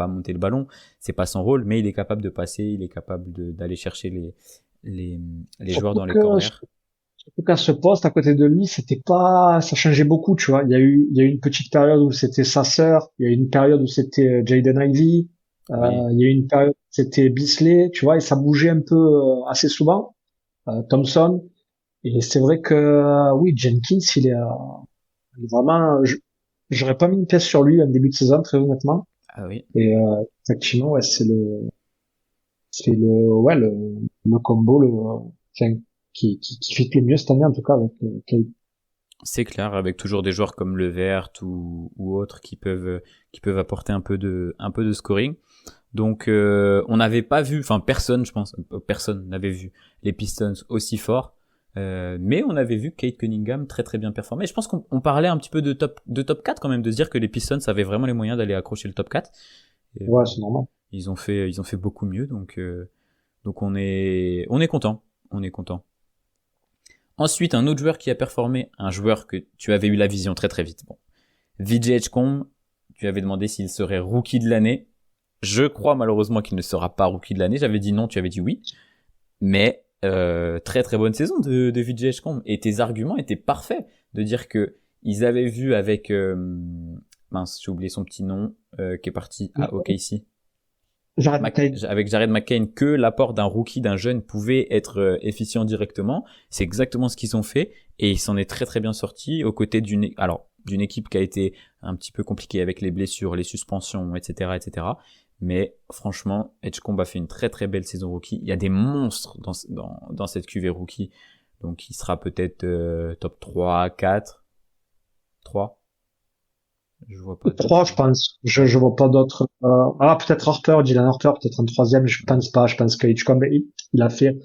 monter le ballon, c'est pas son rôle, mais il est capable de passer, il est capable d'aller chercher les, les joueurs Surtout dans les que, corners. surtout qu'à ce poste, à côté de lui, ça changeait beaucoup, tu vois. Il y a eu une petite période où c'était sa sœur, il y a eu une période où c'était Jaden Ivey, Oui, il y a eu une période où c'était Bisley, tu vois, et ça bougeait un peu assez souvent. Thompson. Et c'est vrai que oui, Jenkins, il est vraiment. J'aurais pas mis une pièce sur lui en début de saison, très honnêtement. ah oui. Et effectivement, ouais, ouais, le combo, enfin, qui fit le mieux cette année en tout cas avec Kate. C'est clair, avec toujours des joueurs comme Levert ou autres qui peuvent apporter un peu de scoring. Donc on n'avait pas vu, enfin personne, je pense, personne n'avait vu les Pistons aussi forts. Mais on avait vu Kate Cunningham très très bien performer. Je pense qu'on parlait un petit peu de top 4 quand même, de se dire que les Pistons avaient vraiment les moyens d'aller accrocher le top 4. Et Ouais, c'est normal. ils ont fait beaucoup mieux, donc on est content, on est content. Ensuite, un autre joueur qui a performé, un joueur que tu avais eu la vision très très vite. Bon, VJ Edgecombe, tu avais demandé s'il serait rookie de l'année. Je crois malheureusement qu'il ne sera pas rookie de l'année. J'avais dit non, tu avais dit oui. Mais très très bonne saison de VJ Edgecombe. Et tes arguments étaient parfaits de dire que ils avaient vu avec mince, j'ai oublié son petit nom qui est parti à OKC. J'arrête Kate. Avec Jared McCain que l'apport d'un rookie, d'un jeune pouvait être efficient directement. C'est exactement ce qu'ils ont fait et il s'en est très très bien sorti aux côtés d'une équipe qui a été un petit peu compliquée avec les blessures, les suspensions, etc., etc. Mais franchement, Edgecombe a fait une très très belle saison rookie. Il y a des monstres dans cette QV rookie. Donc il sera peut-être top 3, 4, 3. Je vois pas d'autres. 3, je pense. Je vois pas d'autres. Peut-être Harper, Dylan Harper, peut-être un troisième. Je pense pas. Je pense que Hitchcomb, il a fait,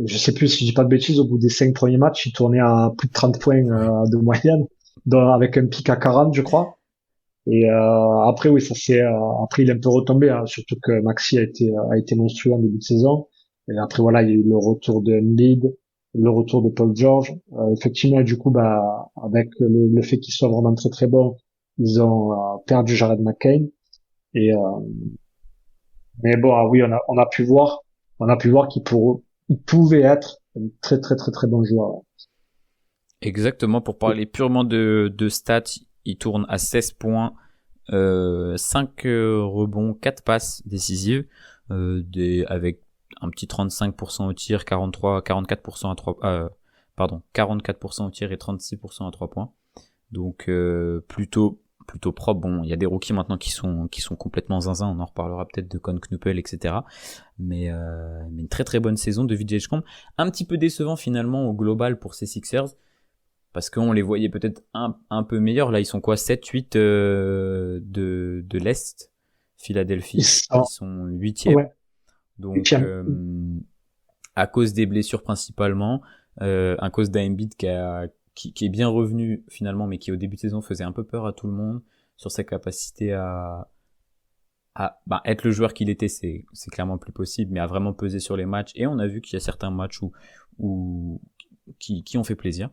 je sais plus si je dis pas de bêtises, au bout des 5 premiers matchs, il tournait à plus de 30 points Ouais. de moyenne, avec un pic à 40, je crois. Et après, oui, après, il est un peu retombé, hein, surtout que Maxi a été monstrueux en début de saison. Et après, voilà, il y a eu le retour de Embiid, le retour de Paul George. Effectivement, du coup, avec le fait qu'il soit vraiment très très bon, ils ont perdu Jared McCain. Et mais bon, oui, on a pu voir il pouvait être un très très très très bon joueur. Exactement, pour parler purement de stats, il tourne à 16 points, 5 rebonds, 4 passes décisives, avec un petit 35% au tir, 44% à 3, pardon, 44% au tir et 36% à 3 points. Donc plutôt propre. Bon, il y a des rookies maintenant qui sont complètement zinzin, on en reparlera peut-être de Con Knuppel, etc. Mais une très très bonne saison de VJ Edgecombe. Un petit peu décevant finalement au global pour ces Sixers parce qu'on les voyait peut-être un peu meilleurs. Là, ils sont quoi, 7-8 de l'Est, Ils Philadelphie. Ils sont, sont 8e. ouais, Donc, huitième. à cause des blessures principalement, à cause d'Embiid qui est bien revenu finalement, mais qui au début de saison faisait un peu peur à tout le monde sur sa capacité être le joueur qu'il était, c'est clairement plus possible, mais à vraiment peser sur les matchs. Et on a vu qu'il y a certains matchs qui ont fait plaisir.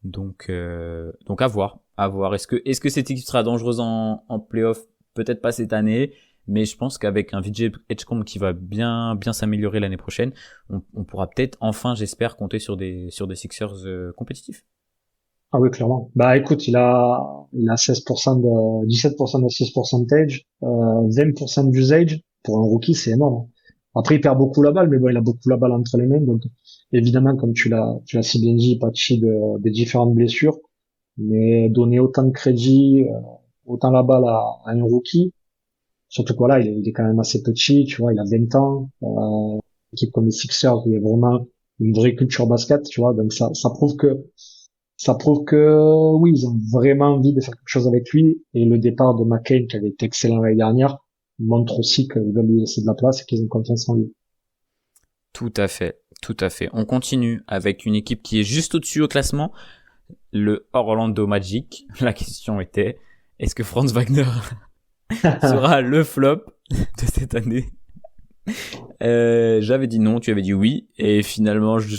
Donc à voir, à voir. Est-ce que cette équipe sera dangereuse en playoff? peut-être pas cette année, mais je pense qu'avec un VJ Edgecombe qui va bien s'améliorer l'année prochaine, on pourra peut-être enfin, j'espère, compter sur des Sixers compétitifs. Ah oui, clairement. Bah écoute, il a 16% 17% d'assist percentage, 20% d'usage. Pour un rookie, c'est énorme. Après, il perd beaucoup la balle, mais bon, il a beaucoup la balle entre les mains. Donc, évidemment, comme tu l'as si bien dit, patchy des différentes blessures. Mais donner autant de crédit, autant la balle à un rookie, surtout que voilà, il est quand même assez petit, tu vois, il a 20 ans. Une équipe comme les Sixers, il y a vraiment une vraie culture basket, tu vois. Donc ça prouve que oui, ils ont vraiment envie de faire quelque chose avec lui. Et le départ de McCain, qui avait été excellent l'année dernière, montre aussi qu'ils veulent lui laisser de la place et qu'ils ont confiance en lui. Tout à fait, tout à fait. On continue avec une équipe qui est juste au-dessus au classement, le Orlando Magic. La question était, est-ce que Franz Wagner sera le flop de cette année? J'avais dit non, tu avais dit oui, et finalement, je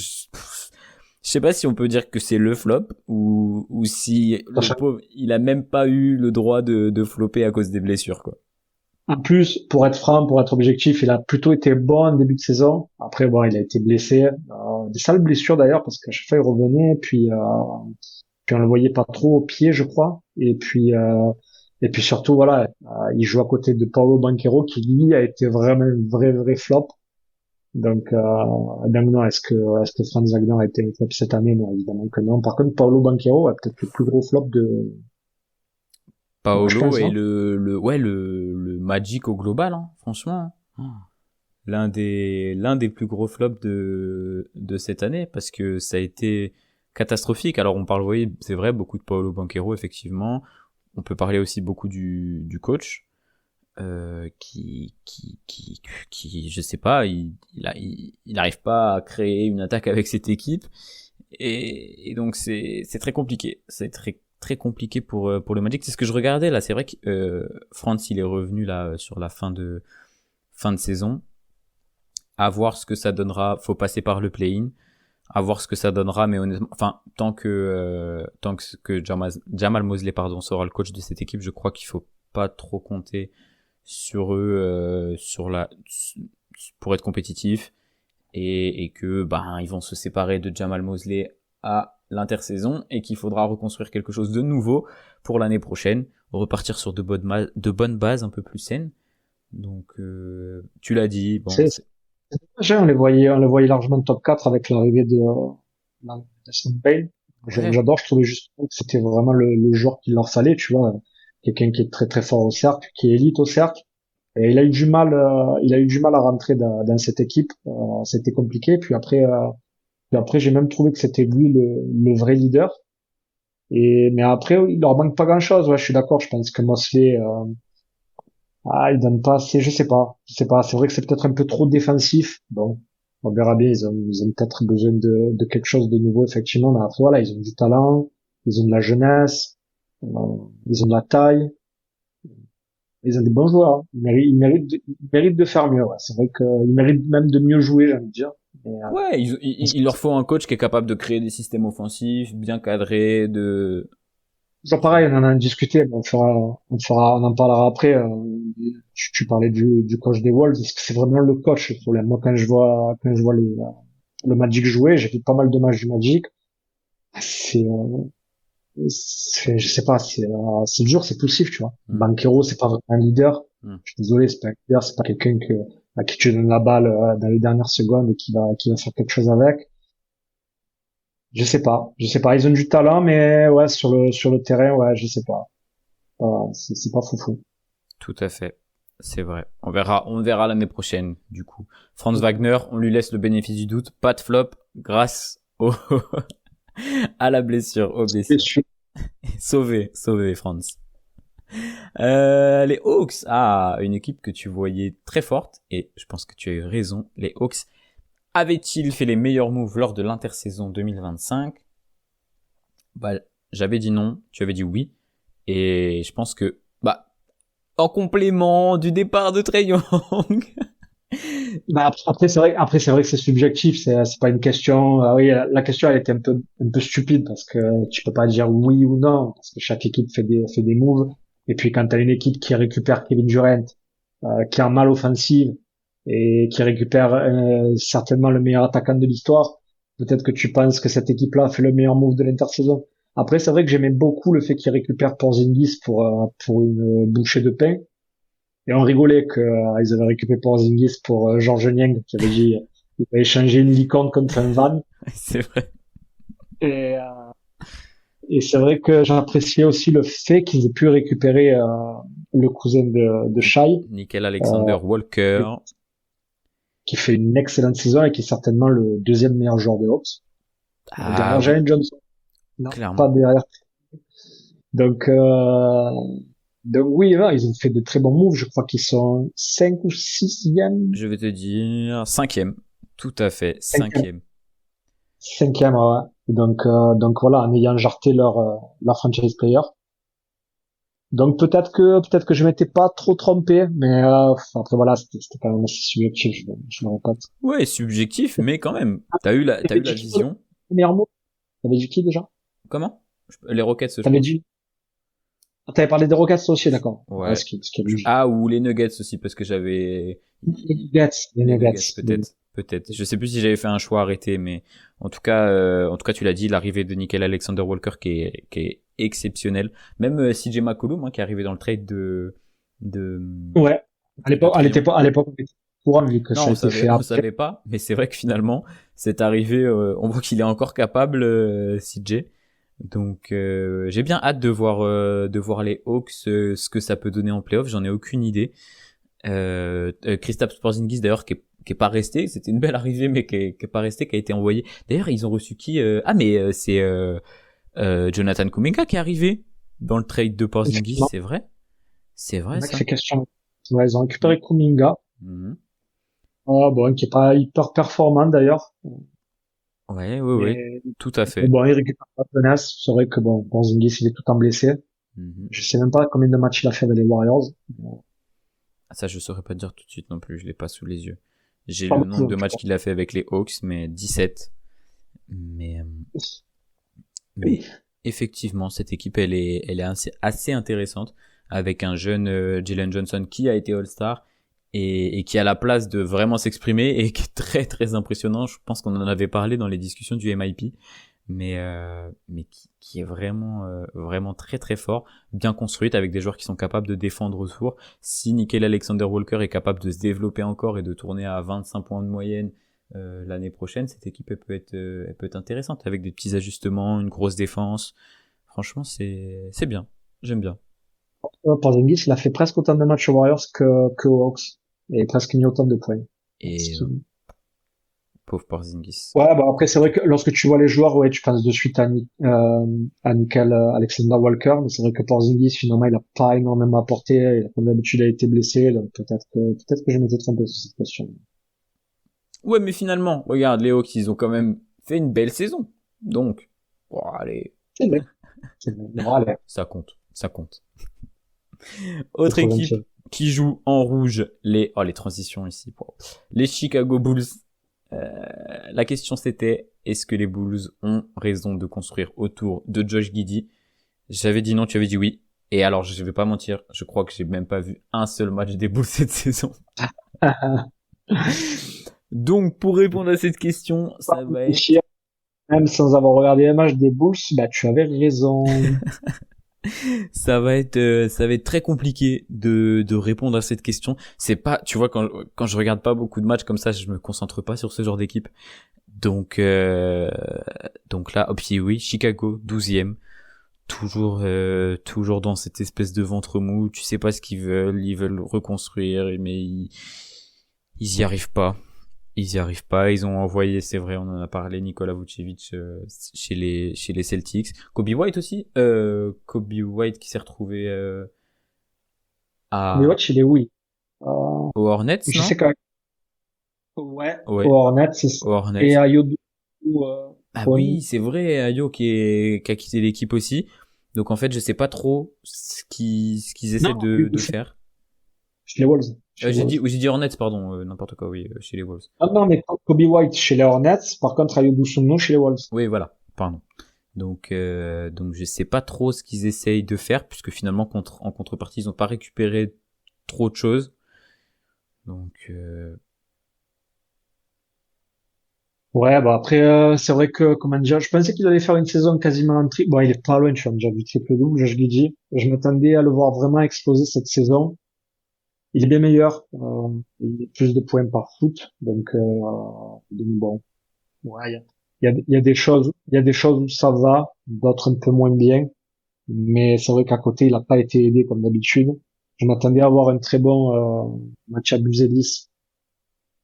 sais pas si on peut dire que c'est le flop ou si le pauvre, il a même pas eu le droit de flopper à cause des blessures, quoi. En plus, pour être franc, pour être objectif, il a plutôt été bon en début de saison. Après, bon, il a été blessé. Des sales blessures d'ailleurs, parce qu'à chaque fois, il revenait, puis on le voyait pas trop au pied, je crois. Et puis surtout, voilà, il joue à côté de Paolo Banchero, qui lui a été vraiment un vrai flop. Donc non, est-ce que Franz Wagner a été un flop cette année? Non, évidemment que non. Par contre, Paolo Banchero a peut-être le plus gros flop je Paolo pense, et non? le Magic au global, hein, franchement. L'un des plus gros flops de cette année, parce que ça a été catastrophique. Alors on parle, vous voyez, c'est vrai, beaucoup de Paolo Banchero, effectivement. On peut parler aussi beaucoup du coach, qui, je sais pas, il n'arrive pas à créer une attaque avec cette équipe, et donc c'est très compliqué. C'est très compliqué pour le Magic. C'est ce que je regardais là. C'est vrai que Franz, il est revenu là sur la fin de saison. À voir ce que ça donnera. Faut passer par le play-in. À voir ce que ça donnera, mais honnêtement, enfin, tant que Jamal Mosley, pardon, sera le coach de cette équipe, je crois qu'il faut pas trop compter sur eux, pour être compétitif, et que, ils vont se séparer de Jamal Mosley à l'intersaison, et qu'il faudra reconstruire quelque chose de nouveau pour l'année prochaine, repartir sur de bonnes bases un peu plus saines. Donc, tu l'as dit, bon, On les voyait largement top 4 avec l'arrivée de Sam Payne. ouais. J'adore, je trouvais juste que c'était vraiment le joueur qu'il leur fallait, tu vois. Quelqu'un qui est très très fort au cercle, qui est élite au cercle. Et il a eu du mal à rentrer dans cette équipe. C'était compliqué. Puis après, j'ai même trouvé que c'était lui le vrai leader. Mais après, il leur manque pas grand-chose. Ouais, je suis d'accord. Je pense que Mosley, il donne pas assez, je sais pas. Je sais pas. C'est vrai que c'est peut-être un peu trop défensif. Bon, on verra bien. Ils ont peut-être besoin de quelque chose de nouveau, effectivement. Mais après, voilà, ils ont du talent, ils ont de la jeunesse, ils ont de la taille, ils ont des bons joueurs, hein. Ils méritent de faire mieux, ouais. C'est vrai qu'ils méritent même de mieux jouer, j'ai envie de dire. Ouais, il leur faut un coach qui est capable de créer des systèmes offensifs, bien cadrés, Toujours pareil, on en a discuté, on en parlera après. Tu parlais du coach des Wolves. Est-ce que c'est vraiment le coach le problème? Moi, quand je vois le Magic jouer, j'ai vu pas mal de matchs du Magic. C'est, je sais pas, c'est dur, c'est poussif, tu vois. Banchero, c'est pas vraiment un leader. Je suis désolé, c'est pas un leader, c'est pas quelqu'un à qui tu donnes la balle dans les dernières secondes et qui va faire quelque chose avec. Je sais pas. Ils ont du talent, mais ouais, sur le terrain, ouais, je sais pas. C'est pas foufou. Tout à fait. C'est vrai. On verra l'année prochaine, du coup. Franz Wagner, on lui laisse le bénéfice du doute. Pas de flop grâce à la blessure, aux blessures. Sauvé, Franz. Les Hawks, une équipe que tu voyais très forte, et je pense que tu as eu raison. Les Hawks, avaient-ils fait les meilleurs moves lors de l'intersaison 2025? J'avais dit non, tu avais dit oui, et je pense que, en complément du départ de Trae Young. Après, c'est vrai que c'est subjectif, c'est pas une question. Ah oui, la question elle était un peu stupide parce que tu peux pas dire oui ou non parce que chaque équipe fait des moves Et puis quand tu as une équipe qui récupère Kevin Durant, qui a mal offensive et qui récupère certainement le meilleur attaquant de l'histoire, peut-être que tu penses que cette équipe-là a fait le meilleur move de l'intersaison. Après, c'est vrai que j'aimais beaucoup le fait qu'ils récupèrent Porzingis pour une bouchée de pain. Et on rigolait que ils avaient récupéré Porzingis pour Georges Niang, qui avait dit il va échanger une licorne contre un van. C'est vrai. Et, euh, et c'est vrai que j'appréciais aussi le fait qu'ils aient pu récupérer le cousin de Shai, Nickel Alexander Walker. qui fait une excellente saison et qui est certainement le deuxième meilleur joueur des Hawks. Derrière Oui, Jalen Johnson. Non, clairement. pas derrière. Donc, donc oui, ouais, ils ont fait de très bons moves. Je crois qu'ils sont 5 ou 6e. Je vais te dire 5e. Tout à fait, 5e. 5e, ouais. Donc voilà, en ayant jarté leur franchise player. Donc peut-être que je m'étais pas trop trompé, mais après voilà, c'était quand même assez subjectif, je me répète. Ouais, subjectif, mais quand même. T'as eu la vision. Meilleur mot. T'avais dit qui déjà? Comment? Les Rockets, je T'avais pense. dit. Ah, t'avais parlé des Rockets aussi, d'accord. Ouais. Ce qui est logique. Ah, ou les Nuggets aussi, parce que j'avais... Les Nuggets. Peut-être. Je sais plus si j'avais fait un choix arrêté, mais en tout cas, tu l'as dit, l'arrivée de Nickel Alexander Walker qui est exceptionnel. Même CJ McCollum, hein, qui est arrivé dans le trade de Ouais. À l'époque, on était courant vu que non, ça a été fait on après. savait pas, mais c'est vrai que finalement, c'est arrivé, on voit qu'il est encore capable, CJ. Donc, j'ai bien hâte de voir les Hawks, ce que ça peut donner en playoff. J'en ai aucune idée. Kristaps Porzingis d'ailleurs qui est pas resté, c'était une belle arrivée mais qui est pas resté, qui a été envoyé. D'ailleurs, ils ont reçu qui c'est Jonathan Kuminga qui est arrivé dans le trade de Porzingis, c'est vrai? C'est vrai ça. C'est question. Ouais, ils ont récupéré Kuminga. Mhm. Bon, qui est pas hyper performant d'ailleurs. Ouais, tout à fait. Mais bon, il récupère pas Tenace. C'est vrai que bon, Porzingis, il est tout le temps blessé. Mhm. Je sais même pas combien de matchs il a fait avec les Warriors. Ça, je saurais pas te dire tout de suite non plus, je l'ai pas sous les yeux. J'ai Pas le beaucoup, nombre de matchs qu'il a fait avec les Hawks, mais 17. Mais Oui. effectivement, cette équipe, elle est assez intéressante avec un jeune Jalen Johnson qui a été All-Star et qui a la place de vraiment s'exprimer et qui est très très impressionnant. Je pense qu'on en avait parlé dans les discussions du MIP, mais qui est vraiment très très fort, bien construite avec des joueurs qui sont capables de défendre autour. Si Nickel Alexander Walker est capable de se développer encore et de tourner à 25 points de moyenne l'année prochaine, cette équipe elle peut être intéressante avec des petits ajustements, une grosse défense. Franchement, c'est bien. J'aime bien. Porzingis, il a fait presque autant de matchs aux Warriors que aux Hawks. Et presque mis autant de points. Et pauvre Porzingis. Ouais, bon après c'est vrai que lorsque tu vois les joueurs, ouais, tu penses de suite à Nickel Alexander Walker, mais c'est vrai que Porzingis finalement il a pas énormément apporté, il a comme d'habitude a été blessé, donc peut-être que je m'étais trompé sur cette question. Ouais, mais finalement, regarde, les Hawks, ils ont quand même fait une belle saison. Donc, bon, allez. C'est vrai. Bon, allez. Ça compte. Autre équipe qui joue en rouge, les transitions ici. Les Chicago Bulls. La question c'était, est-ce que les Bulls ont raison de construire autour de Josh Giddey? J'avais dit non, tu avais dit oui. Et alors, je vais pas mentir, je crois que j'ai même pas vu un seul match des Bulls cette saison. Donc, pour répondre à cette question, ça va être... Même sans avoir regardé les matchs des Bulls, bah, tu avais raison. ça va être très compliqué de répondre à cette question. C'est pas, tu vois, quand je regarde pas beaucoup de matchs comme ça, je me concentre pas sur ce genre d'équipe. Donc là, puis oui, Chicago, 12e. Toujours dans cette espèce de ventre mou. Tu sais pas ce qu'ils veulent reconstruire, mais ils y arrivent pas. Ils ont envoyé, c'est vrai, on en a parlé, Nikola Vucevic chez les Celtics. Kobe White aussi. Kobe White qui s'est retrouvé Mais White, il est où? Aux Hornets, je non? sais quand même. Ouais. Ouais. Aux Hornets, c'est ça. Et Ayo. Ah oui, c'est vrai, Ayo qui a quitté l'équipe aussi. Donc en fait, je sais pas trop ce qu'ils essaient de faire. Chez les Wolves. J'ai dit Hornets, pardon, n'importe quoi, oui, chez les Wolves. Ah non, mais Kobe White chez les Hornets, par contre Ayo Dosunmu chez les Wolves. Oui, voilà, pardon. Donc je sais pas trop ce qu'ils essayent de faire, puisque finalement en contrepartie ils ont pas récupéré trop de choses. Donc Ouais, bah après, c'est vrai que, comment dire, je pensais qu'il allait faire une saison quasiment en triple. Bon, il est pas loin, tu vois, déjà du triple-double, je l'ai dit. Je m'attendais à le voir vraiment exploser cette saison. Il est bien meilleur, il a plus de points par foot, donc bon, ouais, il y a des choses, il y a des choses où ça va, d'autres un peu moins bien, mais c'est vrai qu'à côté, il a pas été aidé comme d'habitude. Je m'attendais à avoir un très bon match à Buzelis,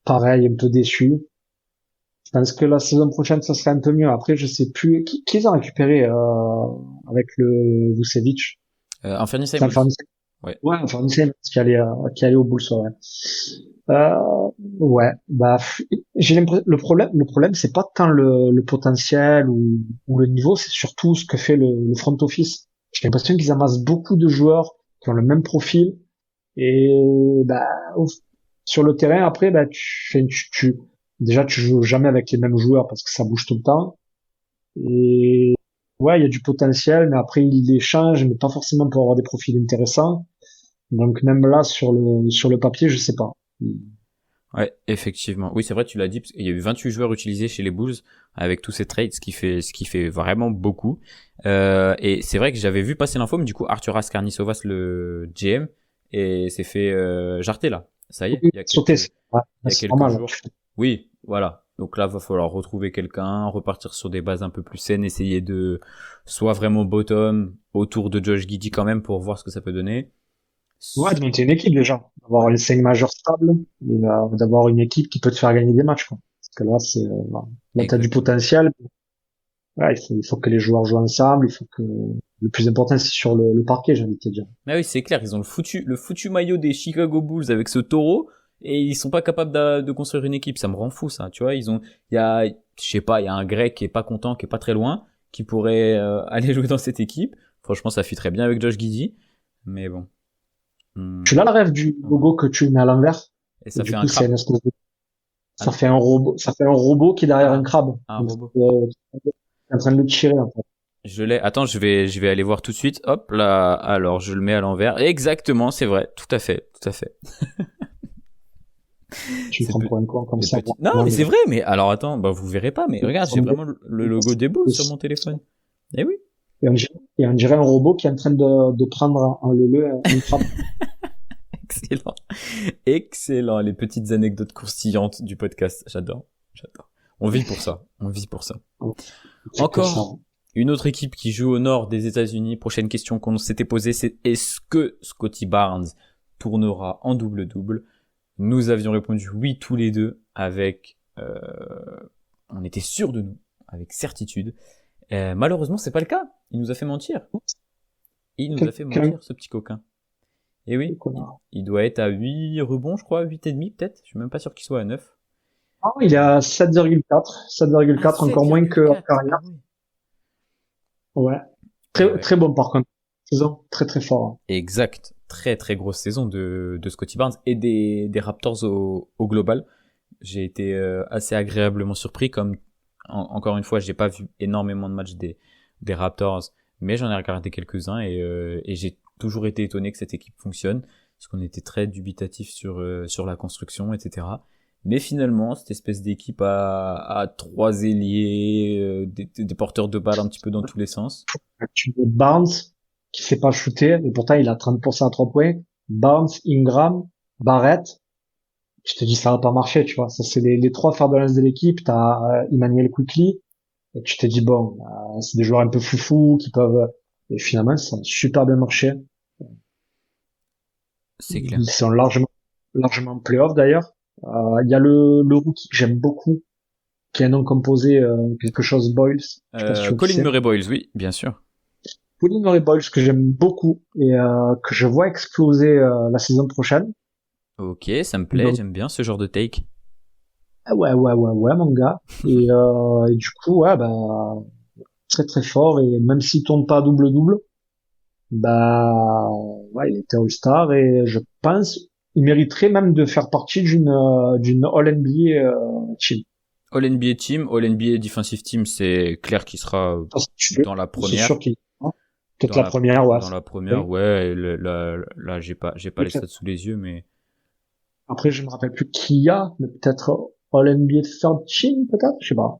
pareil, un peu déçu. Je pense que la saison prochaine, ça serait un peu mieux. Après, je sais plus qui ils ont récupéré avec le Vucevic. Anthony C'est un Simons. Ouais. Ouais, enfin, Nice qui allait au Bulls, ouais. Euh, ouais, bah, j'ai l'impression, le problème, c'est pas tant le potentiel ou le niveau, c'est surtout ce que fait le front office. J'ai l'impression qu'ils amassent beaucoup de joueurs qui ont le même profil et, bah, sur le terrain, après, bah, déjà, tu joues jamais avec les mêmes joueurs parce que ça bouge tout le temps. Et, ouais, il y a du potentiel, mais après, ils les changent, mais pas forcément pour avoir des profils intéressants. Donc même là sur le papier, je sais pas. Ouais, effectivement. Oui, c'est vrai, tu l'as dit, parce qu'il y a eu 28 joueurs utilisés chez les Bulls avec tous ces trades, ce qui fait vraiment beaucoup. Et c'est vrai que j'avais vu passer l'info, mais du coup, Arturas Karnisovas, le GM, et s'est fait jarter là. Ça y est, Oui, sauter, ouais, il y a c'est quelques normal. jours. Oui, voilà. Donc là, va falloir retrouver quelqu'un, repartir sur des bases un peu plus saines, essayer de soit vraiment bottom autour de Josh Giddey quand même pour voir ce que ça peut donner. Ouais, de monter une équipe déjà, d'avoir les 5 majeurs stables, et, d'avoir une équipe qui peut te faire gagner des matchs, quoi. Parce que là, voilà. Là, t'as du Exactement. potentiel. Ouais, il faut que les joueurs jouent ensemble. Il faut que le plus important, c'est sur le parquet, j'ai envie de te dire. Mais oui, c'est clair, ils ont le foutu maillot des Chicago Bulls avec ce taureau et ils sont pas capables de construire une équipe. Ça me rend fou, ça. Tu vois, il y a, je sais pas, il y a un grec qui est pas content, qui est pas très loin, qui pourrait aller jouer dans cette équipe. Franchement, ça fit très bien avec Josh Giddey. Mais bon. Tu l'as la rêve du logo que tu mets à l'envers. Et Et ça du fait un coup, c'est crabe. une espèce de, Un, ça fait un robot qui est derrière un ah, crabe. un Donc, robot. t'es en train de le tirer, en fait. Je l'ai. Attends, je vais aller voir tout de suite. Hop là. Alors, je le mets à l'envers. Exactement, c'est vrai. Tout à fait, tout à fait. Tu me C'est prends pour un con comme des ça. petits. Non, mais Non, c'est vrai. Mais alors, attends, bah vous verrez pas. Mais regarde, j'ai vraiment le logo des Bulls sur mon téléphone. Eh oui. Et on dirait un robot qui est en train de prendre en leu une crabe. Excellent. Excellent. Les petites anecdotes croustillantes du podcast. J'adore. J'adore. On vit pour ça. On vit pour ça. C'est que ça. Encore une autre équipe qui joue au nord des États-Unis. Prochaine question qu'on s'était posée, c'est est-ce que Scottie Barnes tournera en double-double? Nous avions répondu oui tous les deux avec, on était sûrs de nous, avec certitude. Malheureusement, c'est pas le cas. Il nous a fait mentir. Il nous a fait Quelqu'un, mentir, ce petit coquin. Et oui, connard. il doit être à 8 rebonds, je crois, 8 et demi peut-être. Je suis même pas sûr qu'il soit à 9. Ah, il est à 7,4. Ah, 7,4, encore moins que en 7,4. Ah carrière. oui. Ouais. Et Très, ouais. très bon, par contre. Saison très, très fort. Hein. Exact. Très très grosse saison de Scottie Barnes et des Raptors au global. J'ai été assez agréablement surpris. Comme encore une fois, j'ai pas vu énormément de matchs des Raptors, mais j'en ai regardé quelques-uns et j'ai toujours été étonné que cette équipe fonctionne, parce qu'on était très dubitatif sur la construction, etc. Mais finalement, cette espèce d'équipe à trois ailiers, des porteurs de balles un petit peu dans tous les sens. Tu mets Barnes, qui sait pas shooter, et pourtant il a 30% à 3 points. Barnes, Ingram, Barrett. Je te dis, ça va pas marcher, tu vois. Ça, c'est les trois fers de lance de l'équipe. T'as Emmanuel Quickly. Et tu te dis, bon, c'est des joueurs un peu foufous qui peuvent... Et finalement, ça a super bien marché. C'est clair. Ils sont largement en playoff d'ailleurs. Il y a le rookie que j'aime beaucoup, qui est un nom composé quelque chose Boyles. Je sais pas si tu vois qui Colin c'est. Murray Boyles, oui, bien sûr. Colin Murray Boyles que j'aime beaucoup et que je vois exploser la saison prochaine. Ok, ça me plaît, Donc j'aime bien ce genre de take. ah ouais mon gars. Et du coup ouais bah très très fort et même s'il tourne pas double double, bah ouais il était All-Star et je pense il mériterait même de faire partie d'une All NBA team. All NBA Team, All NBA Defensive Team, c'est clair qu'il sera dans la C'est première. sûr qu'il hein. Peut-être la première, ouais. Dans la première, ouais. Là, j'ai pas les Peut-être. stats sous les yeux, mais Après, je me rappelle plus qui y a, mais peut-être All NBA Third Team, peut-être, je sais pas.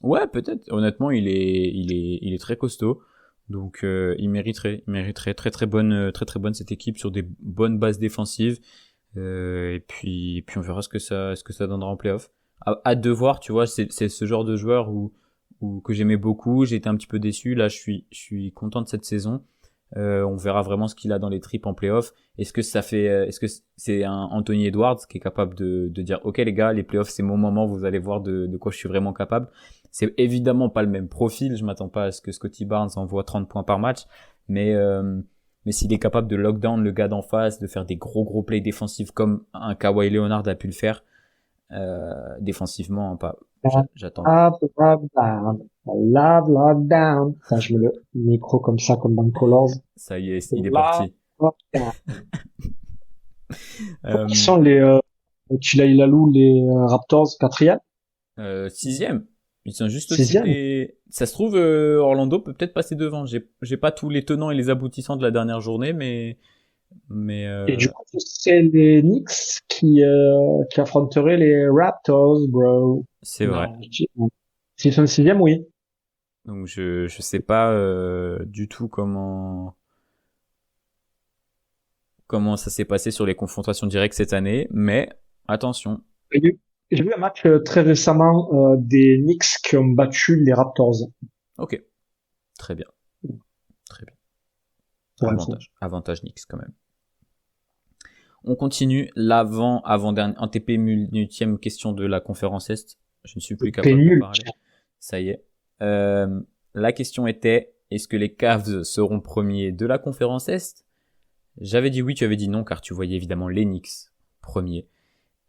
ouais, peut-être. Honnêtement, il est très costaud. Donc, il mériterait très très bonne cette équipe sur des bonnes bases défensives. Et puis on verra ce que ça donnera en playoff. Hâte de voir, tu vois, c'est ce genre de joueur que j'aimais beaucoup. J'ai été un petit peu déçu. Là, je suis content de cette saison. On verra vraiment ce qu'il a dans les tripes en playoff. Est-ce que c'est un Anthony Edwards qui est capable de dire, OK, les gars, les playoffs, c'est mon moment. Vous allez voir de quoi je suis vraiment capable. C'est évidemment pas le même profil. Je m'attends pas à ce que Scottie Barnes envoie 30 points par match. Mais s'il est capable de lockdown le gars d'en face, de faire des gros plays défensifs comme un Kawhi Leonard a pu le faire, défensivement, hein, pas, j'attends. Love, lockdown. Putain, je mets le micro comme ça, comme dans Colors. Ça y est, il est Love, parti. lockdown. Euh, Qui sont Tulane Lalou, les Raptors, quatrième, Sixième. Ils sont juste aussi sixième. Ça se trouve, Orlando peut peut-être passer devant. J'ai pas tous les tenants et les aboutissants de la dernière journée, mais Et du coup, c'est les Knicks qui affronteraient les Raptors, bro. c'est vrai. Non, s'ils sont sixième, oui. Donc je sais pas du tout comment ça s'est passé sur les confrontations directes cette année, mais attention. J'ai vu un match très récemment des Knicks qui ont battu les Raptors. Ok, très bien, très bien. Pour info. Avantage Knicks quand même. On continue avant-dernière, ATP multième question de la conférence Est. Je ne suis plus capable de Pénule. parler. Ça y est. La question était, est-ce que les Cavs seront premiers de la conférence Est? J'avais dit oui, tu avais dit non, car tu voyais évidemment les Knicks premiers.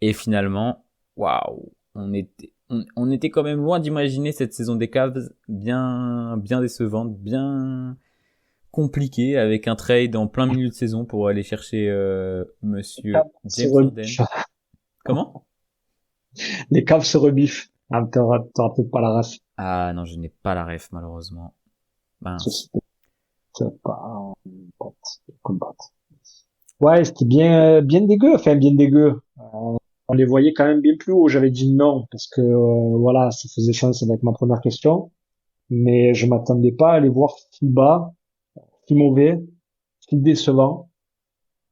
Et finalement, waouh, on était quand même loin d'imaginer cette saison des Cavs bien décevante, bien compliquée, avec un trade en plein milieu de saison pour aller chercher monsieur James Harden. Comment? Les Cavs se rebiffent. Ah, t'auras peut-être pas la ref. Ah non, je n'ai pas la ref malheureusement. Mince. C'est pas combat. Ouais, c'était bien dégueu, enfin bien dégueu. On les voyait quand même bien plus haut. J'avais dit non parce que voilà, ça faisait sens avec ma première question, mais je m'attendais pas à les voir si bas, si mauvais, si décevant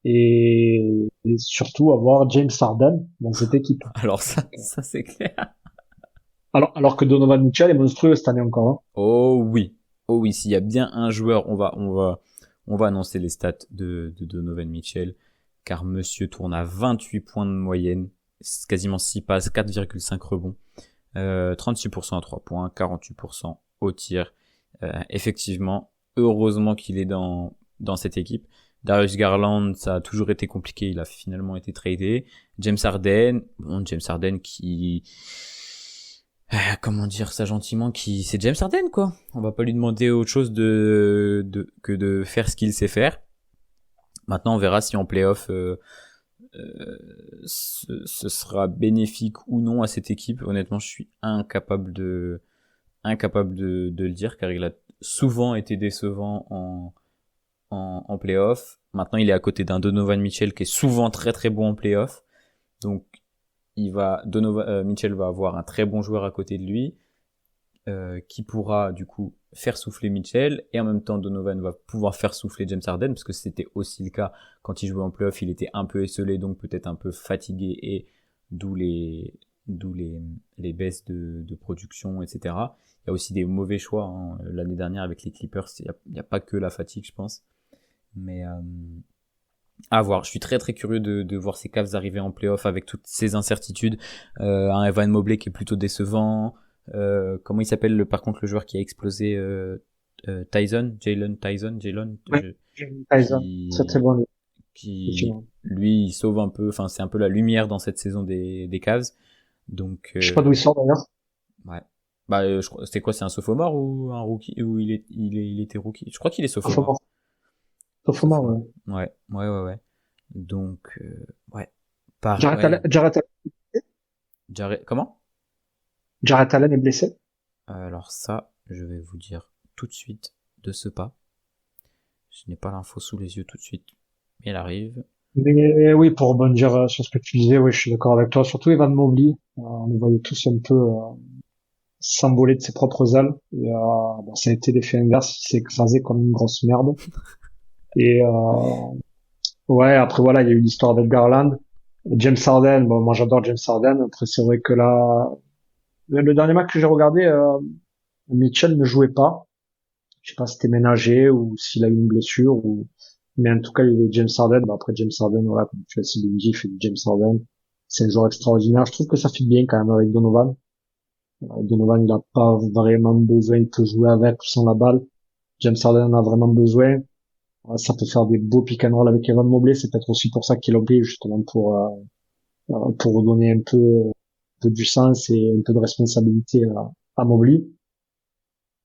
et surtout avoir James Harden dans cette équipe. Alors ça c'est clair. Alors que Donovan Mitchell est monstrueux cette année encore. Hein. Oh oui, s'il y a bien un joueur, on va annoncer les stats de Donovan Mitchell, car monsieur tourne à 28 points de moyenne, quasiment 6 passes, 4,5 rebonds, 36% à 3 points, 48% au tir. Effectivement, heureusement qu'il est dans cette équipe. Darius Garland, ça a toujours été compliqué, il a finalement été tradé. James Harden qui comment dire ça gentiment, c'est James Harden quoi. On va pas lui demander autre chose que de faire ce qu'il sait faire. Maintenant on verra si en playoff ce sera bénéfique ou non à cette équipe. Honnêtement, je suis incapable de le dire, car il a souvent été décevant en playoff. Maintenant il est à côté d'un Donovan Mitchell qui est souvent très très bon en playoff. Donc Mitchell va avoir un très bon joueur à côté de lui, qui pourra du coup faire souffler Mitchell, et en même temps Donovan va pouvoir faire souffler James Harden, parce que c'était aussi le cas quand il jouait en playoff. Il était un peu esselé, donc peut-être un peu fatigué, et d'où les baisses de production, etc. Il y a aussi des mauvais choix, hein. L'année dernière avec les Clippers, il n'y a pas que la fatigue, je pense. Mais à voir. Je suis très très curieux de voir ces Cavs arriver en playoff avec toutes ces incertitudes. Un Evan Mobley qui est plutôt décevant. Comment il s'appelle par contre le joueur qui a explosé, Jalen Tyson, Ouais, Tyson, très très bon. qui lui il sauve un peu. Enfin, c'est un peu la lumière dans cette saison des Cavs. Donc Je sais pas d'où il sort d'ailleurs. ouais. Bah je crois c'était quoi, c'est un sophomore ou un rookie, ou il était rookie. Je crois qu'il est sophomore. Sophomore, ouais. Ouais. Donc, ouais. Pareil. Jared Comment? Jarrett Allen est blessé? Alors ça, je vais vous dire tout de suite de ce pas. Je n'ai pas l'info sous les yeux tout de suite, mais elle arrive. Mais oui, pour rebondir sur ce que tu disais, oui, je suis d'accord avec toi. Surtout Evan Mobley, on le voyait tous un peu s'envoler de ses propres ailes. Et bon, ça a été l'effet inverse, il s'est écrasé comme une grosse merde. Et ouais, après voilà, il y a eu l'histoire avec Garland. James Harden, bon, moi j'adore James Harden. Après, c'est vrai que là, le dernier match que j'ai regardé, Mitchell ne jouait pas. Je sais pas si c'était ménagé ou s'il a eu une blessure ou, mais en tout cas, il y avait James Harden. Bah, après, James Harden, voilà, comme tu as dit, il fait du James Harden. C'est un joueur extraordinaire. Je trouve que ça fit bien quand même avec Donovan. Donovan, il a pas vraiment besoin, il peut jouer avec ou sans la balle. James Harden en a vraiment besoin. Ça peut faire des beaux pick and roll avec Evan Mobley. C'est peut-être aussi pour ça qu'il l'a pris, justement pour redonner un peu du sens et un peu de responsabilité à Mobley.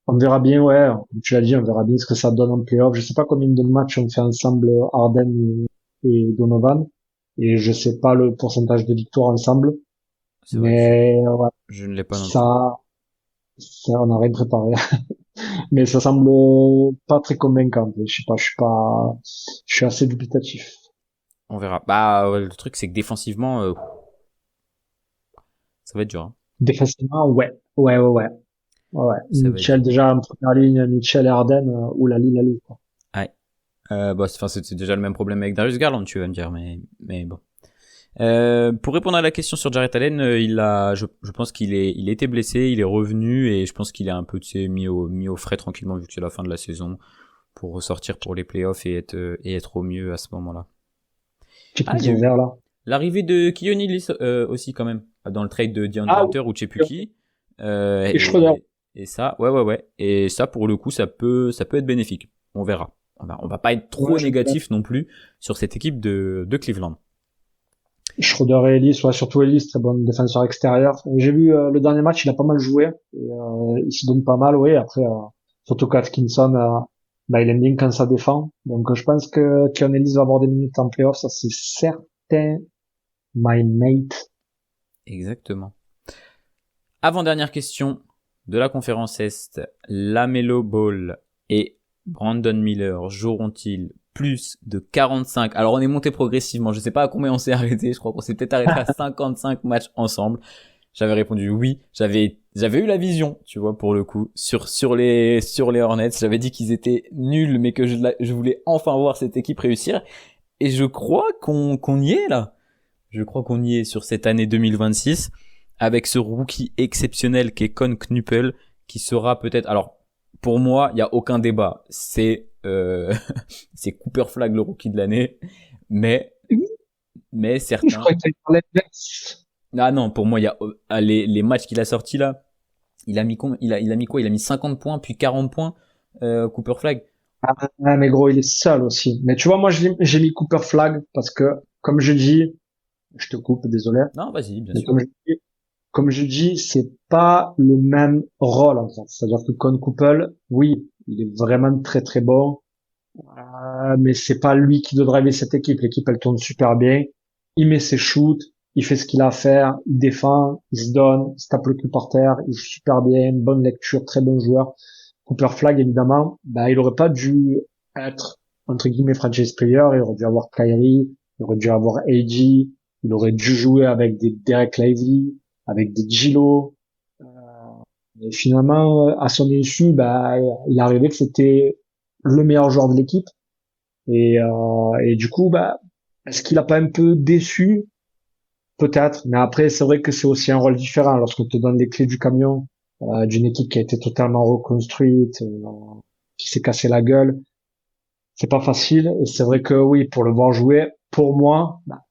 On verra bien, ouais, comme tu l'as dit, on verra bien ce que ça donne en playoff. Je sais pas combien de matchs on fait ensemble Harden et Donovan, et je sais pas le pourcentage de victoire ensemble, C'est vrai que mais ouais, je ne l'ai pas non plus. ça, ça on a rien préparé. Mais ça semble pas très convaincant. Je sais pas, je suis assez dubitatif. On verra. Bah, ouais, le truc, c'est que défensivement, ça va être dur. Hein. Défensivement, ouais, ouais, ouais, ouais, ouais. Ça va être Mitchell dur. déjà en première ligne, Mitchell et Harden, ou la ligne, quoi. Ouais. Bah, enfin, c'est déjà le même problème avec Darius Garland, tu vas me dire, mais bon. Pour répondre à la question sur Jarrett Allen, je pense il était blessé, il est revenu et je pense qu'il est un peu, tu sais, mis au frais tranquillement vu que c'est la fin de la saison pour ressortir pour les playoffs et être au mieux à ce moment-là. Qui Ah, qu'ils il y a ont eu vert là. l'arrivée de Keon Ellis aussi quand même dans le trade de DeAndre Ah Hunter ou oui, Chepuki. et Schroeder. Et ça, ouais. Et ça, pour le coup, ça peut être bénéfique. On verra. On va pas être trop Ouais, négatif non plus sur cette équipe de Cleveland. Schroeder et Ellis, ouais, surtout Ellis, très bon défenseur extérieur. J'ai vu le dernier match, il a pas mal joué. Et, il se donne pas mal, oui. Après, surtout qu'Atkinson, bah, il aime bien quand ça défend. Donc, je pense que Keon Ellis va avoir des minutes en playoff, ça c'est certain, my mate. Exactement. Avant-dernière question de la conférence Est. LaMelo Ball et Brandon Miller joueront-ils plus de 45? Alors on est monté progressivement, je sais pas à combien on s'est arrêté, je crois qu'on s'est peut-être arrêté à 55 matchs ensemble. J'avais répondu oui, j'avais eu la vision, tu vois, pour le coup, sur les Hornets. J'avais dit qu'ils étaient nuls, mais que je voulais enfin voir cette équipe réussir. Et je crois qu'on y est là. Je crois qu'on y est sur cette année 2026 avec ce rookie exceptionnel qui est Con Knuppel, qui sera peut-être. Alors, pour moi, il y a aucun débat. C'est Cooper Flag le rookie de l'année, mais mais Je certains. crois que tu parlais de Nets. Ah non, pour moi, il y a les matchs qu'il a sortis là. Il a mis quoi? Il a mis 50 points puis 40 points. Cooper Flag. Ah, mais gros, il est seul aussi. Mais tu vois, moi, j'ai mis Cooper Flag parce que, comme je dis, je te coupe, désolé, Non, vas-y, bien mais sûr. comme je dis, c'est pas le même rôle, en fait. C'est-à-dire que Con Couple, oui, il est vraiment très très bon, mais c'est pas lui qui doit driver cette équipe. L'équipe, elle tourne super bien. Il met ses shoots, il fait ce qu'il a à faire, il défend, il se donne, il se tape le cul par terre, il joue super bien, bonne lecture, très bon joueur. Cooper Flag, évidemment, bah, il aurait pas dû être, entre guillemets, franchise player. Il aurait dû avoir Kyrie, il aurait dû avoir AG, il aurait dû jouer avec des Derek Lively, avec des Gilo. Et finalement, à son insu, bah, il est arrivé que c'était le meilleur joueur de l'équipe. Et du coup, bah, est-ce qu'il a pas un peu déçu? Peut-être. Mais après, c'est vrai que c'est aussi un rôle différent lorsqu'on te donne les clés du camion, d'une équipe qui a été totalement reconstruite, qui s'est cassé la gueule. C'est pas facile. Et c'est vrai que oui, pour le voir jouer, pour moi, bah,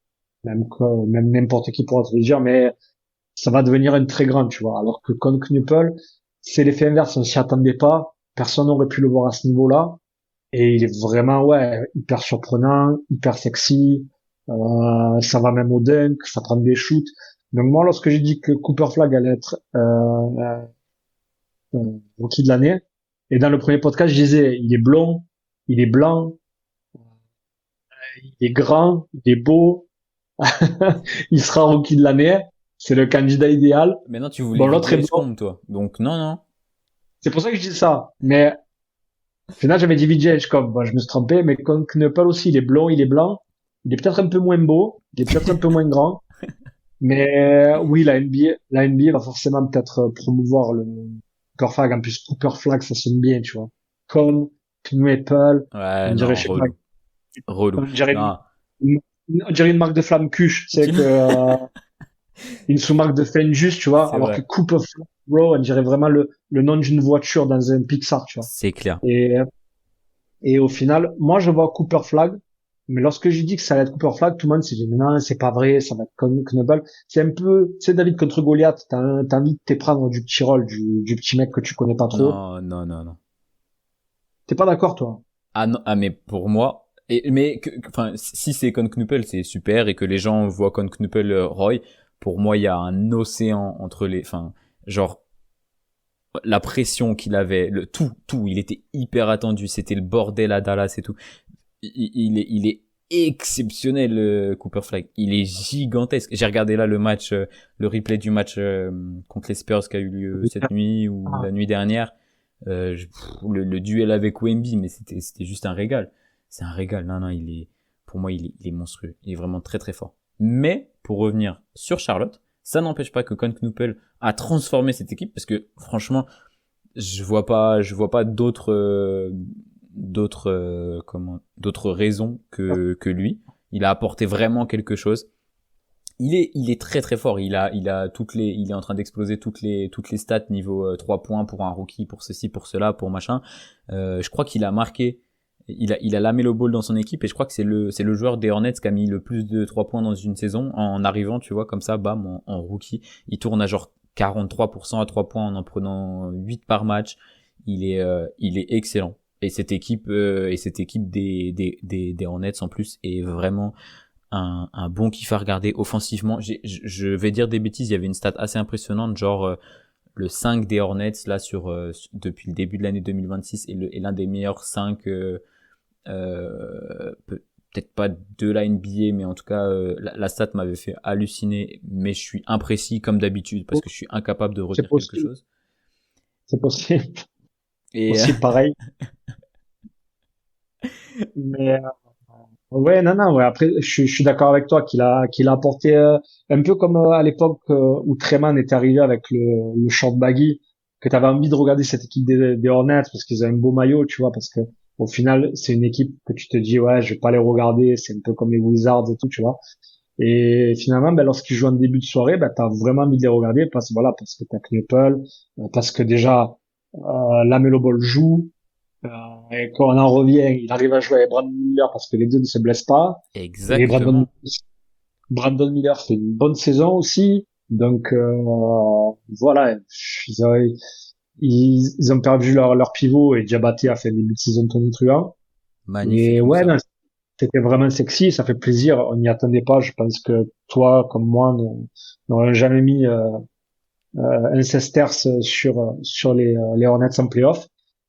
même n'importe qui pourra te le dire, mais ça va devenir un très grand, tu vois. Alors que Con Knuppel, c'est l'effet inverse. On s'y attendait pas. Personne n'aurait pu le voir à ce niveau-là. Et il est vraiment, ouais, hyper surprenant, hyper sexy. Ça va même au dunk, ça prend des shoots. Donc moi, lorsque j'ai dit que Cooper Flag allait être rookie de l'année, et dans le premier podcast, je disais, il est blond, il est blanc, il est grand, il est beau, il sera rookie de l'année. c'est le candidat idéal. Maintenant, tu voulais Bon, l'autre est vider bon. Scrum, toi. Donc, non, non. C'est pour ça que je dis ça. Mais au final, j'avais dit VJ Edgecombe. Bon, je me suis trompé, mais comme Knuppel aussi, il est blond, il est blanc. Il est peut-être un peu moins beau. Il est peut-être un peu moins grand. Mais oui, la NBA va forcément peut-être promouvoir le Cooper Flag. En plus, Cooper Flag, ça sonne bien, tu vois. Comme Knuppel, Ouais, on dirait, non, je sais pas, relou. Relou. on Non. dirait une marque de flamme cuche. C'est que une sous-marque de Fenjus, tu vois. C'est Alors que vrai. Cooper Flag, bro, on dirait vraiment le nom d'une voiture dans un Pixar, tu vois. C'est clair. Et au final, moi, je vois Cooper Flag, mais lorsque j'ai dit que ça allait être Cooper Flag, tout le monde s'est dit, non, c'est pas vrai, ça va être Knuckle. C'est un peu, tu sais, David contre Goliath, t'as envie de te prendre du petit rôle, du petit mec que tu connais pas trop. Non, non, non, non. T'es pas d'accord, toi? Ah non, ah mais pour moi, mais enfin, si c'est Con Knuppel, c'est super et que les gens voient Con Knuppel Roy, pour moi, il y a un océan entre les, enfin, genre la pression qu'il avait, le tout, il était hyper attendu, c'était le bordel à Dallas et tout. Il est exceptionnel, Cooper Flag. Il est gigantesque. J'ai regardé là le match, le replay du match contre les Spurs qui a eu lieu cette nuit ou Ah, la nuit dernière. Le duel avec Wemby, mais c'était juste un régal. C'est un régal. Non, non, pour moi, il est monstrueux. Il est vraiment très très fort. Mais pour revenir sur Charlotte, ça n'empêche pas que Con Knuppel a transformé cette équipe parce que franchement, je vois pas d'autres raisons que lui. Il a apporté vraiment quelque chose. Il est très très fort. Il est en train d'exploser toutes les stats niveau 3 points pour un rookie, pour ceci, pour cela, pour machin. Je crois qu'il a marqué, il a la Melo Ball dans son équipe et je crois que c'est le joueur des Hornets qui a mis le plus de 3 points dans une saison en arrivant, tu vois, comme ça, bam, en rookie. Il tourne à genre 43% à 3 points en prenant 8 par match. Il est excellent. Et cette équipe des Hornets en plus est vraiment un bon kiff à regarder offensivement. Je vais dire des bêtises, il y avait une stat assez impressionnante, genre le 5 des Hornets là depuis le début de l'année 2026 est l'un des meilleurs 5 peut-être pas de la NBA, mais en tout cas la stat m'avait fait halluciner, mais je suis imprécis comme d'habitude parce que je suis incapable de c'est redire quelque possible, chose. c'est possible, Et aussi pareil. Mais ouais, non, non, ouais. Après, je suis d'accord avec toi qu'il a apporté un peu comme à l'époque où Treman est arrivé avec le short baggy, que tu avais envie de regarder cette équipe des Hornets parce qu'ils ont un beau maillot, tu vois, parce que au final, c'est une équipe que tu te dis ouais, je vais pas les regarder, c'est un peu comme les Wizards et tout, tu vois. Et finalement, ben, lorsqu'ils jouent en début de soirée, ben, t'as vraiment envie de les regarder parce que t'as Knuppel, parce que déjà Lamelo Ball joue, euh, et quand on en revient, il arrive à jouer avec Brandon Miller parce que les deux ne se blessent pas. Et Brandon, exactement. Brandon Miller fait une bonne saison aussi. Donc voilà, ils ont perdu leur pivot et Diabaté a fait un début de saison tonitruant. Et Magnifique ouais, non, Moussa. c'était vraiment sexy, ça fait plaisir. On n'y attendait pas. Je pense que toi, comme moi, n'aurions jamais mis un sesterce sur les Hornets en playoff.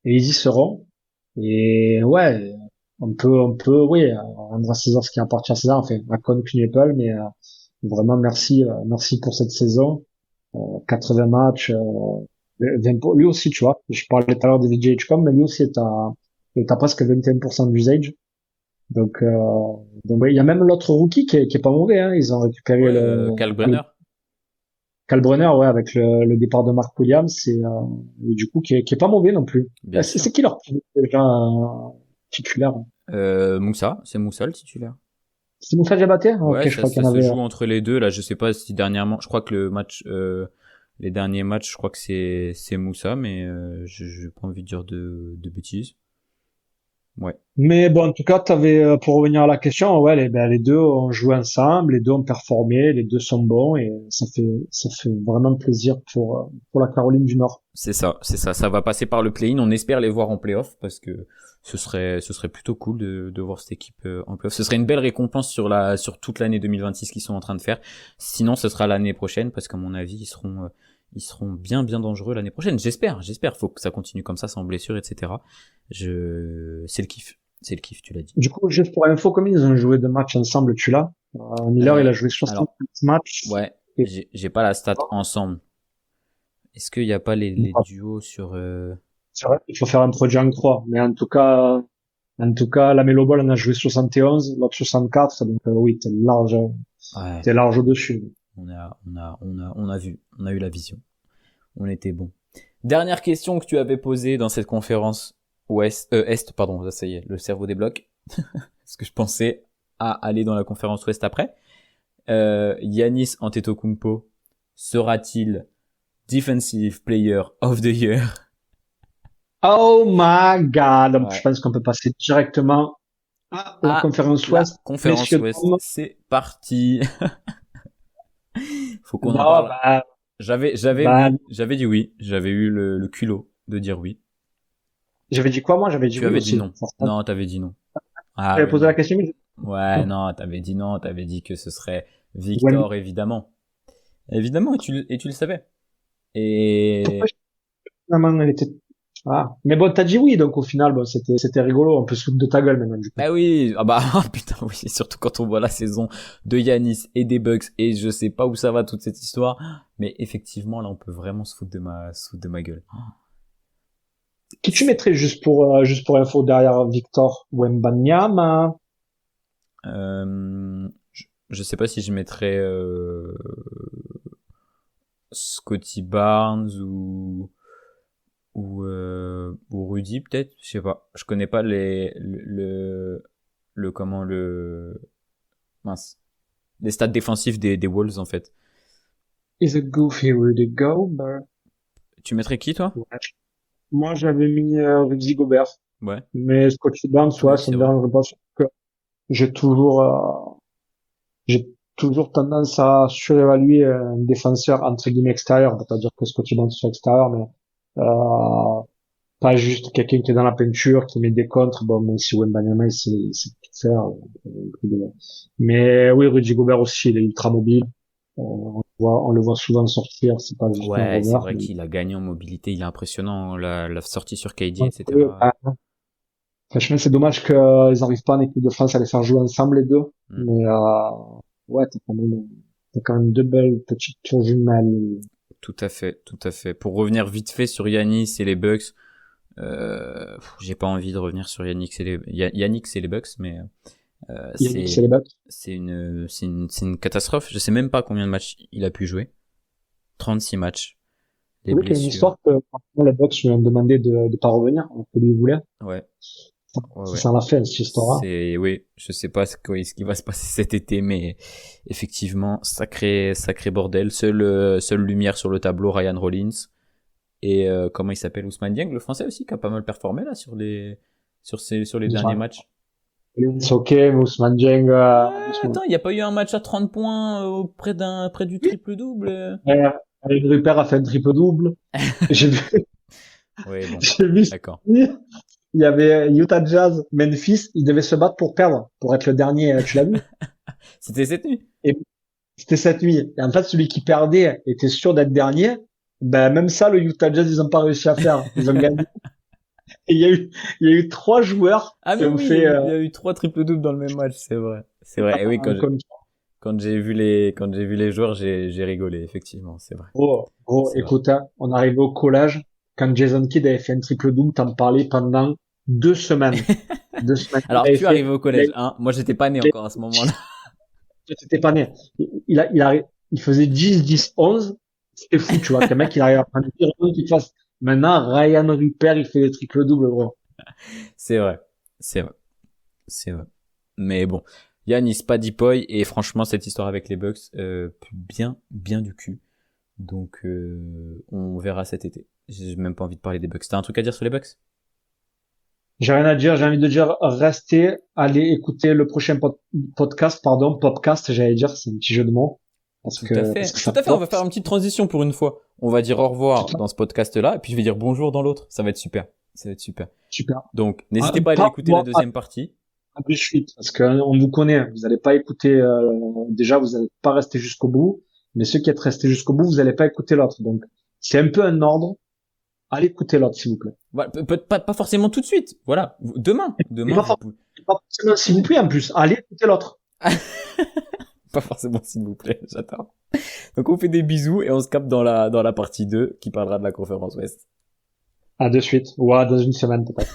Et ils y seront. Et ouais, on peut, oui, rendre à César ce qui appartient à César, enfin, à Con Knuppel, mais vraiment merci pour cette saison. 80 matchs, 20 lui aussi, tu vois. Je parlais tout à l'heure de VJ Hitchcom, mais lui aussi est à presque 21% d'usage. Donc ouais, il y a même l'autre rookie qui est pas mauvais, hein. Ils ont récupéré Ouais, Kyle le Brunner. Kyle Brunner, ouais, avec le départ de Mark Williams, et du coup, qui est pas mauvais non plus. Bien C'est sûr. qui leur déjà titulaire? Moussa, c'est Moussa le titulaire. C'est Moussa Diabaté? Ouais, Ok, je ça, crois qu'il ça y en se avait. joue entre les deux. Là, je sais pas si dernièrement, je crois que les derniers matchs, je crois que c'est Moussa, mais j'ai pas envie de dire de bêtises. Ouais, Mais bon, en tout cas, pour revenir à la question, ouais, les deux ont joué ensemble, les deux ont performé, les deux sont bons et ça fait vraiment plaisir pour la Caroline du Nord. c'est ça. Ça va passer par le play-in. On espère les voir en play-off parce que ce serait plutôt cool de voir cette équipe en play-off. Ce serait une belle récompense sur toute l'année 2026 qu'ils sont en train de faire. Sinon, ce sera l'année prochaine parce qu'à mon avis, ils seront bien bien dangereux l'année prochaine. J'espère. Faut que ça continue comme ça, sans blessure, etc. C'est le kiff. C'est le kiff, tu l'as dit. Du coup, juste pour info, comme ils ont joué deux matchs ensemble, tu l'as. Miller, il a joué Alors, 65 matchs ouais. j'ai pas la stat ensemble. Est-ce qu'il y a pas les duos sur C'est vrai, il faut faire un projet en croix. Mais en tout cas, la Melo Ball en a joué 71, l'autre 64. Donc, oui, ouais, t'es large au-dessus. on a vu, on a eu la vision. On était bon. Dernière question que tu avais posée dans cette conférence Est, pardon, là, ça y est, le cerveau débloque. Parce que je pensais à aller dans la conférence Ouest après. Giannis Antetokounmpo sera-t-il Defensive Player of the Year? Oh my God! Donc, Ouais. je pense qu'on peut passer directement à la conférence La Ouest. conférence Messieurs, Ouest, dames. c'est parti. Faut qu'on en Non, parle. J'avais bah, oui, j'avais dit oui, j'avais eu le culot de dire oui. j'avais dit quoi, moi? J'avais dit Tu oui avais dit aussi. non. Non, t'avais dit non. Ah J'avais oui, posé la non. question, mais Ouais, non, t'avais dit non, t'avais dit que ce serait Wemby- Victor, évidemment. Évidemment, et tu le savais. Et finalement, elle était, ah. Mais bon, t'as dit oui, donc au final, bon, c'était rigolo. On peut se foutre de ta gueule maintenant, du coup. bah oui, ah bah putain oui, surtout quand on voit la saison de Giannis et des Bucks et je sais pas où ça va toute cette histoire, mais effectivement là on peut vraiment se foutre de ma gueule. Qui tu mettrais juste pour info derrière Victor Wembanyama? Je sais pas si je mettrais Scotty Barnes ou Rudy peut-être, je sais pas. Je connais pas le comment le mince les stats défensifs des Wolves en fait. Is a goofy Rudy Gobert. Tu mettrais qui toi? Ouais. Moi, j'avais mis Rudy Gobert. Ouais. Mais Scotty Barnes, ouais, Oui, ça c'est me vrai. dérange pas. Parce que j'ai toujours, j'ai toujours tendance à surévaluer un défenseur entre guillemets extérieur. On peut pas dire que Scotty Barnes soit extérieur, mais pas juste quelqu'un qui est dans la peinture, qui met des contres. Bon, même si Wembanyama, c'est tout faire. Mais oui, Rudy Gobert aussi, il est ultra mobile. On le voit souvent sortir. C'est pas juste un Ouais, c'est rover. vrai qu'il a gagné en mobilité, il est impressionnant, la sortie sur KD, Mais, etc. franchement, c'est dommage qu'ils n'arrivent pas en équipe de France à les faire jouer ensemble les deux. Mm. Mais ouais, t'as quand même deux belles petites tours jumelles. Tout à fait, tout à fait. Pour revenir vite fait sur Yannick et les Bucks, j'ai pas envie de revenir sur Yannick et les Bucks, mais Yannick, c'est les Bucks. c'est une catastrophe. Je sais même pas combien de matchs il a pu jouer. 36 matchs. Les Vous savez qu'il y a une blessures. histoire que franchement, les Bucks lui ont demandé de pas revenir, alors que lui il voulait. Ouais. Ouais, C'est ouais. ça la fin, cette histoire-là. Oui, je sais pas ce qui va se passer cet été, mais effectivement, sacré bordel. Seule lumière sur le tableau, Ryan Rollins. Et, comment il s'appelle, Ousmane Dieng, le français aussi, qui a pas mal performé, là, sur les derniers matchs. C'est ok, mais Ousmane Dieng, Attends, il y a pas eu un match à 30 points, près du triple-double? Rupert a fait un triple-double. J'ai vu, Oui, bon. j'ai vu, D'accord. il y avait Utah Jazz, Memphis, ils devaient se battre pour perdre, pour être le dernier, tu l'as vu? C'était cette nuit. Et c'était cette nuit. Et en fait, celui qui perdait était sûr d'être dernier. Ben, même ça, le Utah Jazz, ils ont pas réussi à faire. Ils ont gagné. Et il y a eu trois joueurs Ah, qui mais ont oui, fait, il y a eu 3 triple-doubles dans le même match, c'est vrai. C'est vrai. Et oui, un comme quand j'ai vu les joueurs, j'ai rigolé, effectivement, c'est vrai. gros, C'est vrai. écoute, hein, on arrivait au collège. Quand Jason Kidd avait fait un triple-double, t'en parlais pendant 2 semaines. 2 semaines. Alors, tu arrives au collège, il hein. Moi, j'étais pas né encore à ce moment-là. C'était pas né. Il faisait 10, 10, 11. C'était fou, tu vois. Que le mec, il arrive à prendre 10 rebonds qu'il fasse. Maintenant, Ryan Rupert, il fait des triple-doubles, gros. C'est vrai. C'est vrai. C'est vrai. Mais bon. Yannis, pas Dipoy, et franchement, cette histoire avec les Bucks, bien du cul. Donc, on verra cet été. J'ai même pas envie de parler des Bucks. T'as un truc à dire sur les Bucks? J'ai rien à dire. J'ai envie de dire, restez, allez écouter le prochain podcast, j'allais dire. C'est un petit jeu de mots. Parce Tout à que fait. ça Tout à fait. On va porte. faire une petite transition pour une fois. On va dire au revoir dans ce podcast-là, et puis je vais dire bonjour dans l'autre. Ça va être super. Ça va être super. Super. Donc, n'hésitez pas à aller écouter la deuxième partie. À plus suite. Parce que on vous connaît. Vous n'allez pas écouter, déjà, vous n'allez pas rester jusqu'au bout. Mais ceux qui êtes restés jusqu'au bout, vous n'allez pas écouter l'autre. Donc, c'est un peu un ordre. Allez écouter l'autre, s'il vous plaît. Voilà, pas forcément tout de suite. Voilà. Demain. Et pas, Vous pouvez... pas forcément, s'il vous plaît, en plus. Allez écouter l'autre. Pas forcément, s'il vous plaît. J'attends. Donc on fait des bisous et on se capte dans la partie 2 qui parlera de la conférence Ouest. À de suite, ou à dans une semaine peut-être.